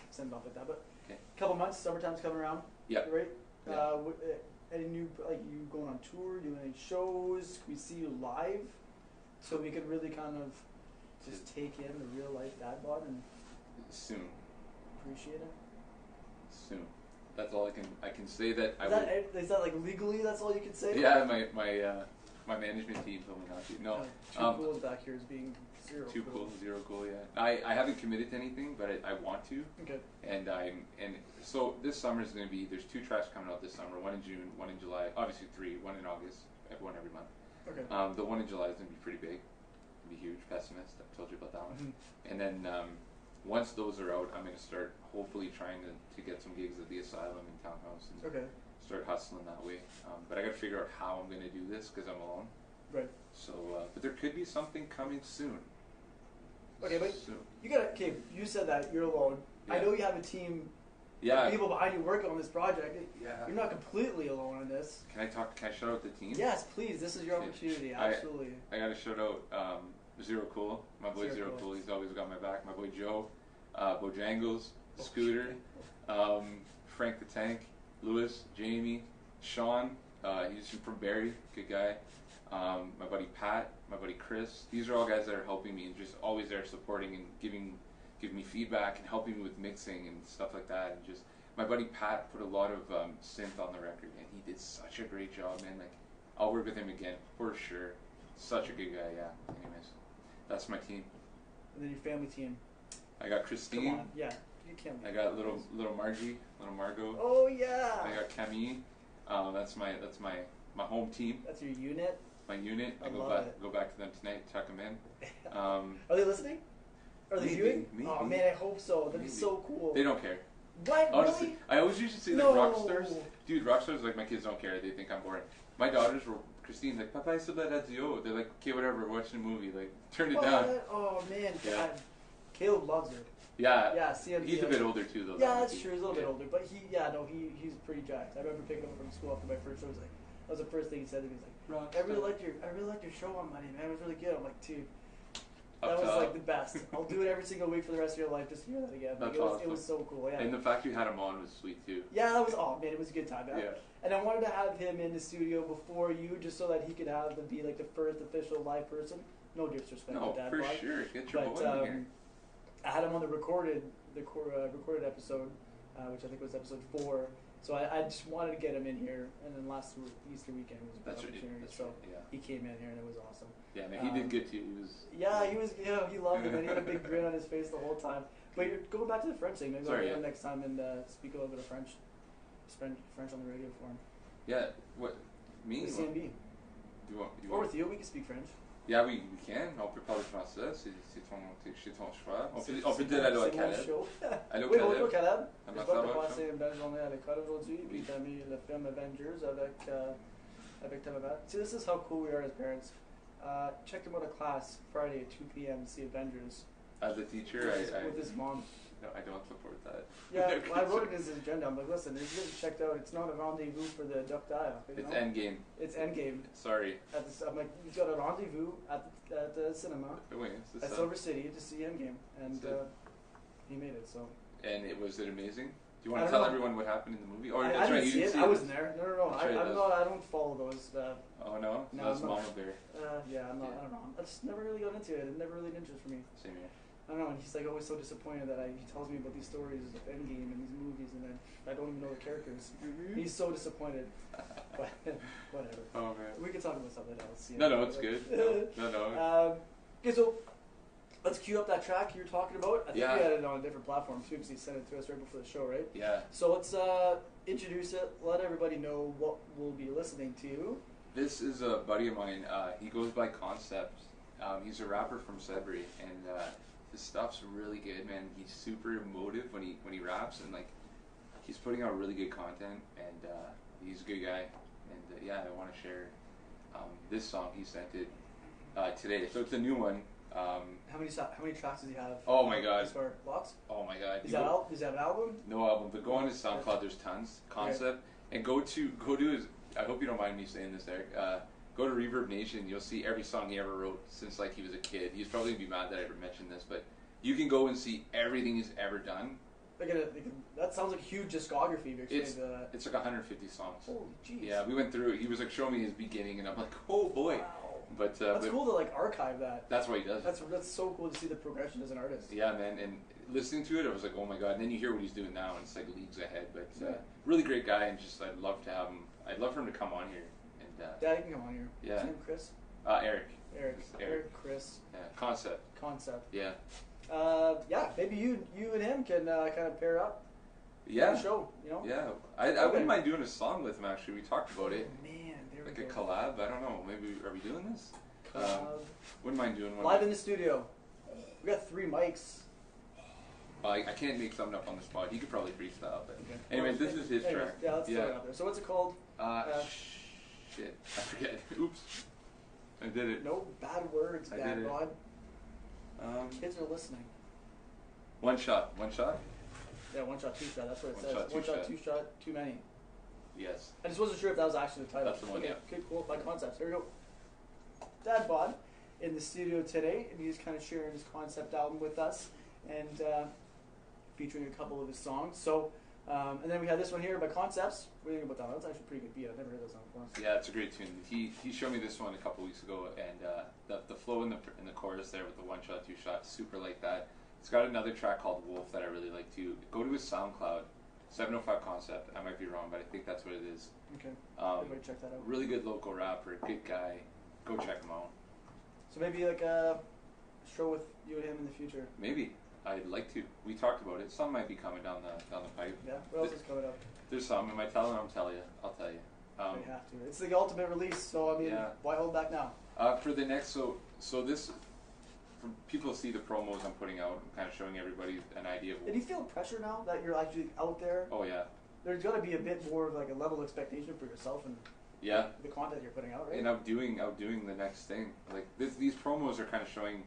S1: send it off like that, but a couple months, summertime's coming around.
S2: Yeah.
S1: Right?
S2: Yeah.
S1: Any new, like you going on tour, doing any shows? Can we see you live? So we could really kind of just take in the real life dadbOdd and
S2: soon
S1: appreciate it.
S2: Soon. That's all I can say that
S1: is that like legally that's all you can say?
S2: Yeah, my management team told me not to. No.
S1: Too cool back here is being zero
S2: too cool, zero cool, yeah. I haven't committed to anything, but I want to.
S1: Okay.
S2: And so this summer is going to be, there's 2 tracks coming out this summer, one in June, one in July, obviously 3, one in August, one every month.
S1: Okay.
S2: The one in July is going to be pretty big, it'll be huge, Pessimist, I told you about that one. Mm-hmm. And then once those are out, I'm going to start hopefully trying to get some gigs at the Asylum in Townhouse and start hustling that way. But I got to figure out how I'm going to do this because I'm alone.
S1: Right.
S2: So, but there could be something coming soon.
S1: Okay, but
S2: soon.
S1: you gotta. Okay, you said that you're alone.
S2: Yeah.
S1: I know you have a team.
S2: Yeah.
S1: Of people behind you working on this project.
S2: Yeah.
S1: You're not completely alone in this.
S2: Can I shout out the team?
S1: Yes, please. This is your opportunity. Absolutely.
S2: I gotta shout out Zero Cool. My boy Zero Cool. He's always got my back. My boy Joe, Bojangles, Scooter, Frank the Tank, Lewis, Jamie, Sean. He's from Barrie. Good guy. My buddy Pat. My buddy Chris. These are all guys that are helping me and just always there supporting and giving me feedback and helping me with mixing and stuff like that. And just my buddy Pat put a lot of synth on the record, and he did such a great job, man. Like, I'll work with him again for sure. Such a good guy, yeah. Anyways, that's my team.
S1: And then your family team.
S2: I got Christine.
S1: Come on, yeah. You can't.
S2: I got little Margie, little Margot.
S1: Oh yeah.
S2: I got Camille. That's my home team.
S1: That's your unit.
S2: My unit. I go back to them tonight. Tuck them in.
S1: Are they listening? Are they viewing?
S2: Maybe.
S1: Oh man, I hope so. That'd be so cool.
S2: They don't care.
S1: What?
S2: Honestly,
S1: really?
S2: I always used to say like rock stars. Dude, rock stars, like, my kids don't care. They think I'm boring. My daughters were, Christine's like, Papa, I la radio. They're like, okay, whatever, watching a movie. Like, turn it down.
S1: Oh man,
S2: Yeah.
S1: God. Caleb loves her.
S2: Yeah.
S1: Yeah, CMT.
S2: He's a bit older too, though.
S1: Yeah, that's true. He's a little bit older, but he's pretty jacked. I remember picking him up from school after my first show. He was like, that was the first thing he said to me. He's like, I really liked your show on Monday, man. It was really good. I'm like, dude, that was like the best. I'll do it every single week for the rest of your life. Just hear that again. Like, it was so cool. Yeah.
S2: And the fact you had him on was sweet too.
S1: Yeah, that was man. It was a good time.
S2: Yeah.
S1: And I wanted to have him in the studio before you, just so that he could be like the first official live person. No disrespect to dadbOdd.
S2: For sure. Get your boy in here.
S1: I had him on the recorded episode, which I think was episode 4. So I just wanted to get him in here, and then last Easter weekend was a opportunity. So he came in here, and it was awesome.
S2: Yeah, man, he did good too. He was.
S1: Yeah, he was. Yeah, he loved it, and he had a big grin on his face the whole time. But you're going back to the French thing. Maybe I'll get him next time and speak a little bit of French. Spend French on the radio for him.
S2: Yeah, what me?
S1: The CMB. Or with you, we can speak French.
S2: Yeah, we can. On peut parler français. C'est ton choix. On peut dire allô à Caleb. Allô
S1: oui,
S2: Caleb.
S1: bonjour Caleb.
S2: Comment
S1: J'espère
S2: ça
S1: que tu
S2: va?
S1: as passé une belle journée à l'école aujourd'hui. Puis tu as mis le film Avengers avec ta maman. See, this is how cool we are as parents. Check him out of class Friday at 2 p.m. to see Avengers.
S2: As a teacher,
S1: with his mom.
S2: No, I don't support that.
S1: Yeah, well, I wrote it as his agenda. I'm like, listen, if you guys checked out, it's not a rendezvous for the Duck Dial.
S2: It's Endgame.
S1: It's Endgame.
S2: Sorry.
S1: I'm like, he's got a rendezvous at the cinema at Silver City to see Endgame, and he made it. So.
S2: And was it amazing? Do you want to tell everyone what happened in the movie? Or
S1: I didn't see it. I wasn't there. No. I don't follow those.
S2: Oh no,
S1: no,
S2: that's Mama Bear.
S1: Yeah, I'm not. I don't know. I just never really got into it. It never really an interest for me.
S2: Same here.
S1: I don't know, and he's like always so disappointed that he tells me about these stories of Endgame and these movies, and then I don't even know the characters. He's so disappointed. But whatever.
S2: Oh man.
S1: We can talk about something else.
S2: No, it's good. No.
S1: Okay, so let's cue up that track you were talking about. I think we had it on a different platform too, because he sent it to us right before the show, right?
S2: Yeah.
S1: So let's introduce it. Let everybody know what we'll be listening to.
S2: This is a buddy of mine. He goes by Concept. He's a rapper from Sudbury, and his stuff's really good, man. He's super emotive when he raps, and like he's putting out really good content, and he's a good guy. And I want to share this song. He sent it today, so it's a new one.
S1: How many tracks does he have?
S2: Oh my God!
S1: Lots.
S2: Oh my God!
S1: Does he have an album?
S2: No album, but go on his SoundCloud. There's tons. Concept, and go to his. I hope you don't mind me saying this, Eric. Go to Reverb Nation. You'll see every song he ever wrote since like he was a kid. He's probably gonna be mad that I ever mentioned this, but you can go and see everything he's ever done.
S1: That sounds like a huge discography.
S2: It's like 150 songs.
S1: Holy jeez.
S2: Yeah, we went through it. He was like showing me his beginning, and I'm like, oh boy.
S1: Wow.
S2: But
S1: that's cool to like archive that.
S2: That's what he does.
S1: That's so cool to see the progression as an artist.
S2: Yeah, man. And listening to it, I was like, oh my God. And then you hear what he's doing now, and it's like leagues ahead. But really great guy, and just I'd love to have him. I'd love for him to come on here. And
S1: yeah, he can come on here.
S2: Yeah.
S1: His name Chris.
S2: Eric.
S1: Chris.
S2: Yeah. Concept.
S1: Yeah. Maybe you and him can kind of pair up.
S2: Yeah.
S1: The show, you know.
S2: Yeah. I wouldn't mind doing a song with him. Actually, we talked about it.
S1: Man, there we
S2: like
S1: go.
S2: A collab. I don't know. Maybe are we doing this?
S1: Collab.
S2: Wouldn't mind doing one.
S1: Live in the studio. We got 3 mics.
S2: I can't make something up on the spot. He could probably freestyle, but anyway, this is his track.
S1: Yeah, let's throw it out there. So what's it called?
S2: Shit, I forget. Oops. I did it.
S1: No bad words,
S2: I did it.
S1: dadbOdd. Kids are listening.
S2: One shot. One shot?
S1: Yeah, one shot, two shot. That's what it
S2: One
S1: says.
S2: shot, two
S1: One shot,
S2: shot.
S1: two shot, too many.
S2: Yes.
S1: I just wasn't sure if that was actually the title.
S2: That's the one,
S1: okay,
S2: yeah.
S1: Okay, cool. By concepts. Here we go. dadbOdd in the studio today, and he's kind of sharing his concept album with us, and featuring a couple of his songs. So, and then we had this one here by Concepts. What do you think about that? That's actually a pretty good beat. I've never heard that song before.
S2: Yeah, it's a great tune. He showed me this one a couple weeks ago, and the flow in the chorus there with the one shot, two shot, super like that. It's got another track called Wolf that I really like too. Go to his SoundCloud, 705 Concept. I might be wrong, but I think that's what it is.
S1: Okay. Everybody check that out.
S2: Really good local rapper, good guy. Go check him out.
S1: So maybe like a show with you and him in the future.
S2: Maybe. I'd like to. We talked about it. Some might be coming down the pipe.
S1: Yeah. What else is coming up?
S2: There's some. Am I telling? I'll tell you. I'll tell you.
S1: We have to. It's the ultimate release, so I mean,
S2: yeah.
S1: Why hold back now?
S2: For the next, so this, for people see the promos I'm putting out, I'm kind of showing everybody an idea of.
S1: Did you feel pressure now that you're actually out there?
S2: Oh yeah.
S1: There's got to be a bit more of like a level of expectation for yourself and
S2: yeah,
S1: the content you're putting out, right?
S2: And outdoing the next thing. Like these promos are kind of showing,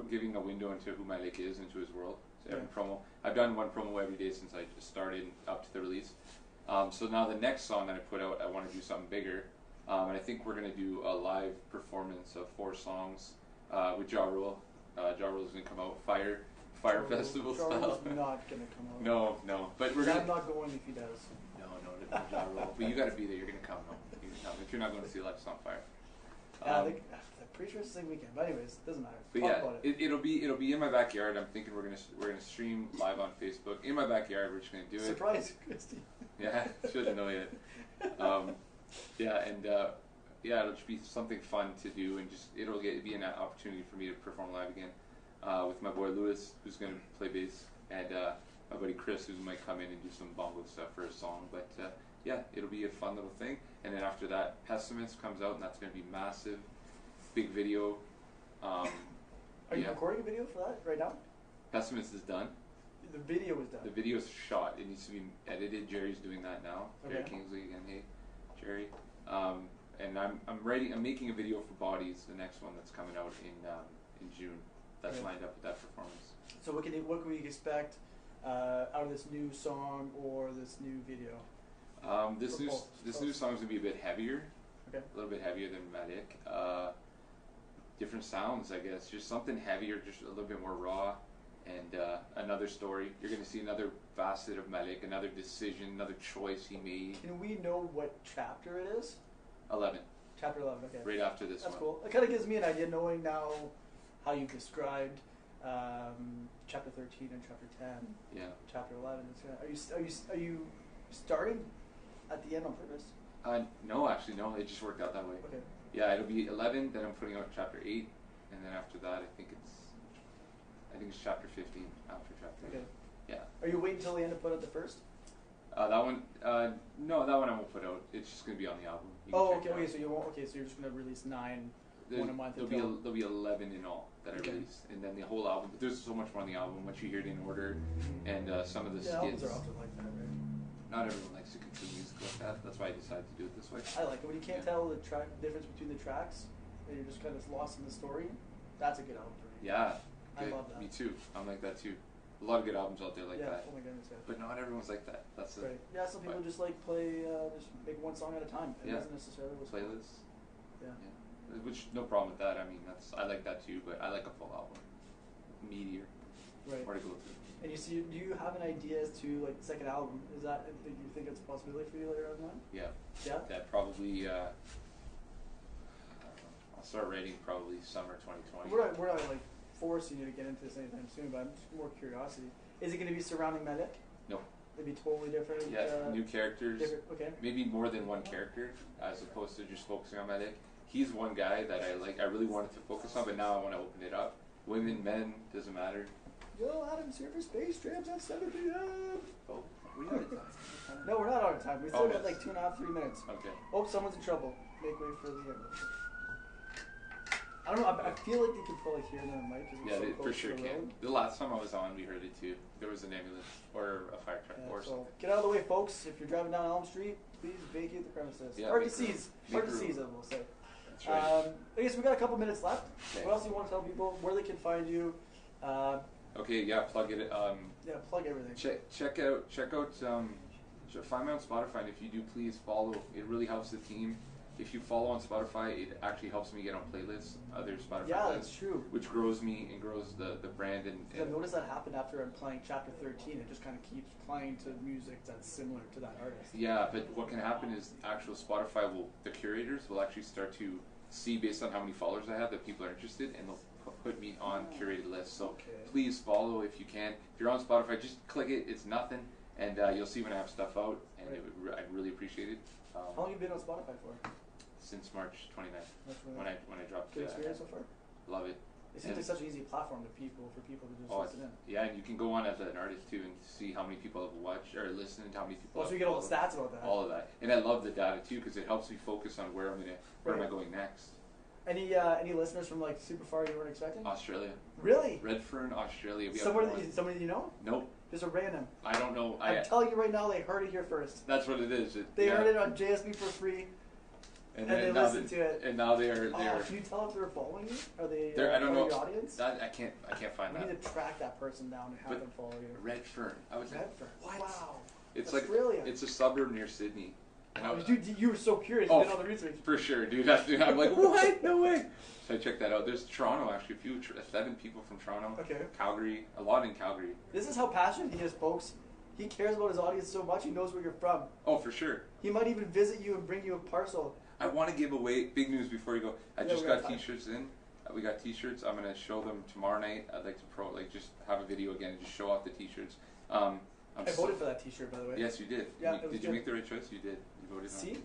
S2: giving a window into who Malik is, into his world. So every promo, I've done one promo every day since I just started up to the release. So now the next song that I put out, I want to do something bigger, and I think we're going to do a live performance of 4 songs with Ja Rule. Ja Rule's going to come out Fire Festival style.
S1: Ja Rule's not going to come out.
S2: No, but we're
S1: I'm not going if he does.
S2: No, Ja Rule. But you got to be there. You're going to come. No, you can come. If you're not going to see live, it's on fire.
S1: I'm pretty sure it's the same weekend. But anyways, it doesn't matter.
S2: But
S1: Talk about it.
S2: It'll be in my backyard. I'm thinking we're gonna stream live on Facebook in my backyard. We're just gonna do it.
S1: Surprise, Christy.
S2: Yeah, shouldn't know yet. It'll just be something fun to do, and just be an opportunity for me to perform live again with my boy Lewis, who's gonna play bass, and my buddy Chris, who might come in and do some bongo stuff for a song. But it'll be a fun little thing. And then after that, Pessimist comes out, and that's gonna be massive, big video.
S1: Are you recording a video for that right now?
S2: Pessimist is done.
S1: The video is done.
S2: The video's shot. It needs to be edited. Jerry's doing that now.
S1: Okay.
S2: Jerry Kingsley again. Hey, Jerry. And I'm making a video for Bodies, the next one that's coming out in June. That's lined up with that performance.
S1: So what can we expect out of this new song or this new video?
S2: This new song's gonna be a bit heavier.
S1: Okay.
S2: A little bit heavier than Malik. Different sounds, I guess. Just something heavier, just a little bit more raw, and another story. You're going to see another facet of Malik, another decision, another choice he made.
S1: Can we know what chapter it is?
S2: 11.
S1: Chapter 11. Okay.
S2: Right after this
S1: That's
S2: one.
S1: cool. It kind of gives me an idea knowing now how you described chapter 13 and chapter 10.
S2: Yeah.
S1: Chapter 11. Are you starting at the end on purpose?
S2: No, actually, no. It just worked out that way.
S1: Okay.
S2: Yeah, it'll be 11. Then I'm putting out chapter 8, and then after that, I think it's chapter 15 after chapter 8.
S1: Okay.
S2: Yeah.
S1: Are you waiting until the end to put out the first?
S2: That one, no, that one I won't put out. It's just gonna be on the album.
S1: Oh, okay. Okay, so you won't. Okay, so you're just gonna release 9, one a month.
S2: There'll be 11 in all that I release, and then the whole album. But there's so much more on the album once you hear it in order, and some of the skits.
S1: Albums are often like that, right?
S2: Not everyone likes to consume music like that. That's why I decided to do it this way.
S1: I like it when you can't tell the difference between the tracks, and you're just kind of lost in the story. That's a good album for me.
S2: Yeah,
S1: I love that.
S2: Me too. I'm like that too. A lot of good albums out there like that.
S1: Oh my goodness, yeah.
S2: But not everyone's like that. That's the
S1: right. Yeah, some people just like play, just make one song at a time. It doesn't necessarily
S2: playlists.
S1: Yeah.
S2: Which no problem with that. I mean, I like that too. But I like a full album, meatier, more to go through.
S1: And do you have an idea as to like the second album? Is that you think it's a possibility for you later on that?
S2: Yeah.
S1: Yeah.
S2: That probably. I'll start writing probably summer 2020.
S1: We're not like forcing you to get into this anytime soon, but I'm just more curiosity. Is it going to be surrounding Malik?
S2: No.
S1: It'd be totally different.
S2: Yeah, new characters.
S1: Okay.
S2: Maybe more than one character, as opposed to just focusing on Malik. He's one guy that I like. I really wanted to focus on, but now I want to open it up. Women, men, doesn't matter.
S1: Yo, Adam's here for Space Tramps at 7 p.m.
S2: Oh, we out of time.
S1: No, we're not out of time. We still got like 2.5, 3 minutes.
S2: Okay.
S1: Oh, someone's in trouble. Make way for the end. I don't know. I feel like they could probably hear them, Mike.
S2: Yeah, they for sure can. The last time I was on, we heard it too. There was an ambulance or a fire truck or something.
S1: Get out of the way, folks. If you're driving down Elm Street, please vacate the premises.
S2: Yeah,
S1: Hard to seize, as we'll say.
S2: That's right.
S1: I guess we got a couple minutes left.
S2: Okay.
S1: What else do you want to tell people? Where they can find you?
S2: Okay, yeah, plug it.
S1: Yeah, plug everything.
S2: Check out. Find me on Spotify, and if you do, please follow. It really helps the team. If you follow on Spotify, it actually helps me get on playlists, other Spotify
S1: Yeah,
S2: playlists,
S1: that's true.
S2: which grows me and grows the brand. And
S1: I've noticed that happened after I'm playing Chapter 13. It just kind of keeps playing to music that's similar to that artist.
S2: yeah, but what can happen is actual Spotify the curators will actually start to see based on how many followers I have that people are interested, and they'll put me on curated lists. So please follow if you can. If you're on Spotify, just click it. It's nothing, and you'll see when I have stuff out, and I'd really appreciate it.
S1: How long have you been on Spotify for?
S2: Since March 29th, when I dropped.
S1: Good experience so far?
S2: Love it.
S1: It seems like such an easy platform for people to just listen in.
S2: Yeah, and you can go on as an artist too and see how many people have watched or listened, how many people.
S1: So you get all the stats about that.
S2: All of that, and I love the data too because it helps me focus on where am I going next.
S1: Any listeners from like super far you weren't expecting?
S2: Australia.
S1: Really?
S2: Redfern, Australia.
S1: Somebody you know?
S2: Nope.
S1: Just a random.
S2: I don't know.
S1: I'm telling you right now, they heard it here first.
S2: That's what it is.
S1: They heard it on JSB for free. And they listened to it.
S2: And now they are.
S1: Can you tell if they're following you? Are they?
S2: I don't know.
S1: Your audience?
S2: I can't find that.
S1: We need to track that person down and have them follow you.
S2: Redfern. I was
S1: Redfern.
S2: What?
S1: Wow.
S2: It's
S1: Australia.
S2: like it's a suburb near Sydney.
S1: Dude, you were so curious. You did all the research.
S2: For sure, dude. I'm like, what? No way. So I checked that out. There's Toronto actually. 7 people from Toronto.
S1: Okay.
S2: Calgary. A lot in Calgary.
S1: This is how passionate he is, folks. He cares about his audience so much. He knows where you're from.
S2: Oh, for sure.
S1: He might even visit you and bring you a parcel.
S2: I want to give away big news before you go. I just got T-shirts in. We got T-shirts. I'm gonna show them tomorrow night. I'd like to just have a video again and just show off the T-shirts. I
S1: voted for that T-shirt, by the way.
S2: Yes, you did.
S1: Yeah,
S2: did you make the right choice? You did. You voted.
S1: See?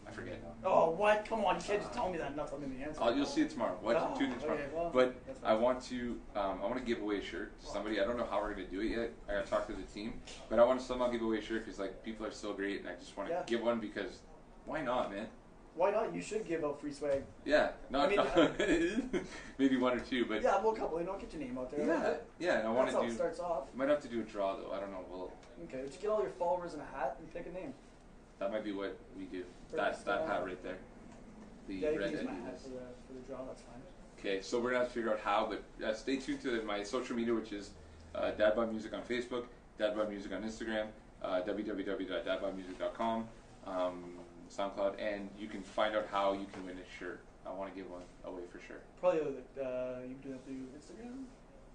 S2: I forget.
S1: Oh, what? Come on! You can't just tell me that. Not tell me the answer.
S2: You'll see it tomorrow. Tune in tomorrow.
S1: Okay, well,
S2: but I want to give away a shirt to somebody. I don't know how we're gonna do it yet. I gotta talk to the team. But I want to somehow give away a shirt because like people are so great, and I just want to give one because why not, man?
S1: Why not? You should give out free swag.
S2: Yeah, maybe 1 or 2, but
S1: yeah, well, a couple. Don't get your name out there.
S2: Yeah, and I want to do.
S1: That's how it starts off.
S2: Might have to do a draw though. I don't know.
S1: Okay, just get all your followers in a hat and pick a name.
S2: That might be what we do. That hat right there. The
S1: red
S2: you can
S1: use my hat for the draw. That's fine.
S2: Okay, so we're gonna have to figure out how, but stay tuned to my social media, which is dadbOdd Music on Facebook, dadbOdd Music on Instagram, www.dadboddmusic.com. SoundCloud, and you can find out how you can win a shirt. I want to give one away for sure.
S1: Probably you can do that through Instagram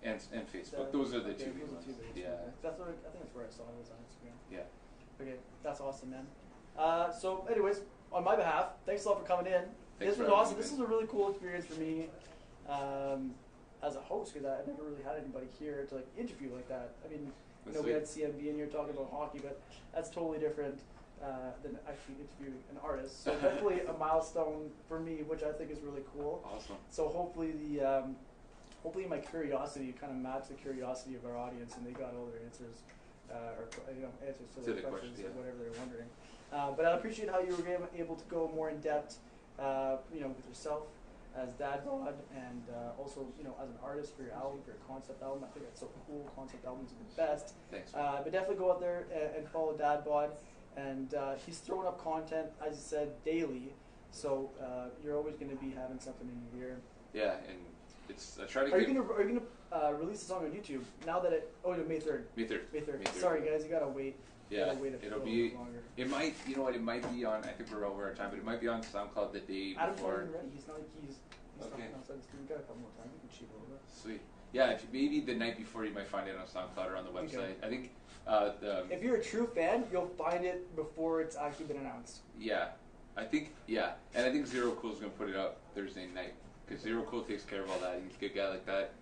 S2: and Facebook. Those are the two big ones. Yeah,
S1: that's what I think that's where I saw it was on Instagram.
S2: Yeah.
S1: Okay, that's awesome, man. So, anyways, on my behalf, thanks a lot for coming in. This was awesome. This is a really cool experience for me as a host because I've never really had anybody here to like interview like that. I mean, we had CMB in here talking about hockey, but that's totally different. Than actually interviewing an artist. So definitely a milestone for me, which I think is really cool.
S2: Awesome.
S1: So hopefully hopefully my curiosity kind of matched the curiosity of our audience, and they got all their answers, answers to their questions or whatever they're wondering. But I appreciate how you were able to go more in depth, with yourself as dadbOdd, and also as an artist for your album, for your concept album. I think that's so cool. Concept albums are the best.
S2: Thanks.
S1: But definitely go out there and follow dadbOdd. And he's throwing up content, as you said, daily. So you're always going to be having something in your ear.
S2: Yeah, and it's. I try to.
S1: Are you gonna release the song on YouTube now that it? Oh, May 3rd.
S2: May 3rd.
S1: May 3rd. Sorry, guys, you gotta wait.
S2: Yeah,
S1: it'll be longer.
S2: It might. You know what? It might be on. I think we're over our time, but it might be on SoundCloud the day
S1: Adam's
S2: before.
S1: not even ready. He's
S2: okay.
S1: Not outside the studio. We got a couple more time. We can cheat a little bit.
S2: Sweet. Yeah, maybe the night before you might find it on SoundCloud or on the website. Okay. I think.
S1: If you're a true fan, you'll find it before it's actually been announced.
S2: Yeah, I think, and I think Zero Cool is going to put it up Thursday night, because Zero Cool takes care of all that. He's a good guy like that.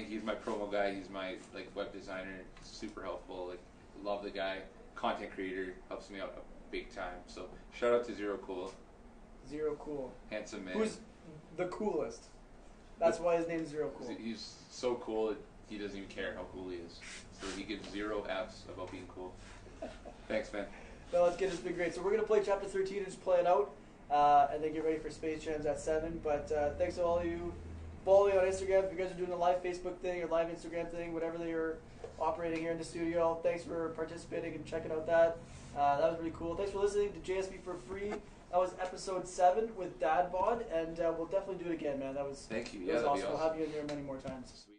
S2: He's my promo guy, he's my, web designer, super helpful, love the guy, content creator, helps me out big time, so shout out to Zero Cool.
S1: Zero Cool.
S2: Handsome man.
S1: Who's the coolest. That's why his name is Zero Cool.
S2: He's so cool that he doesn't even care how cool he is. So he gives 0 F's about being cool. Thanks, man.
S1: Well, let's get this big great. So we're going to play Chapter 13 and just play it out. And then get ready for Space Jams at 7. But thanks to all of you. Follow me on Instagram if you guys are doing a live Facebook thing or live Instagram thing, whatever they are operating here in the studio. Thanks for participating and checking out that. That was really cool. Thanks for listening to JSB for free. That was episode 7 with dadbOdd, and we'll definitely do it again, man. That was
S2: Thank you.
S1: It
S2: Yeah,
S1: was
S2: that'd
S1: awesome.
S2: be awesome.
S1: We'll have you in there many more times.
S2: Sweet.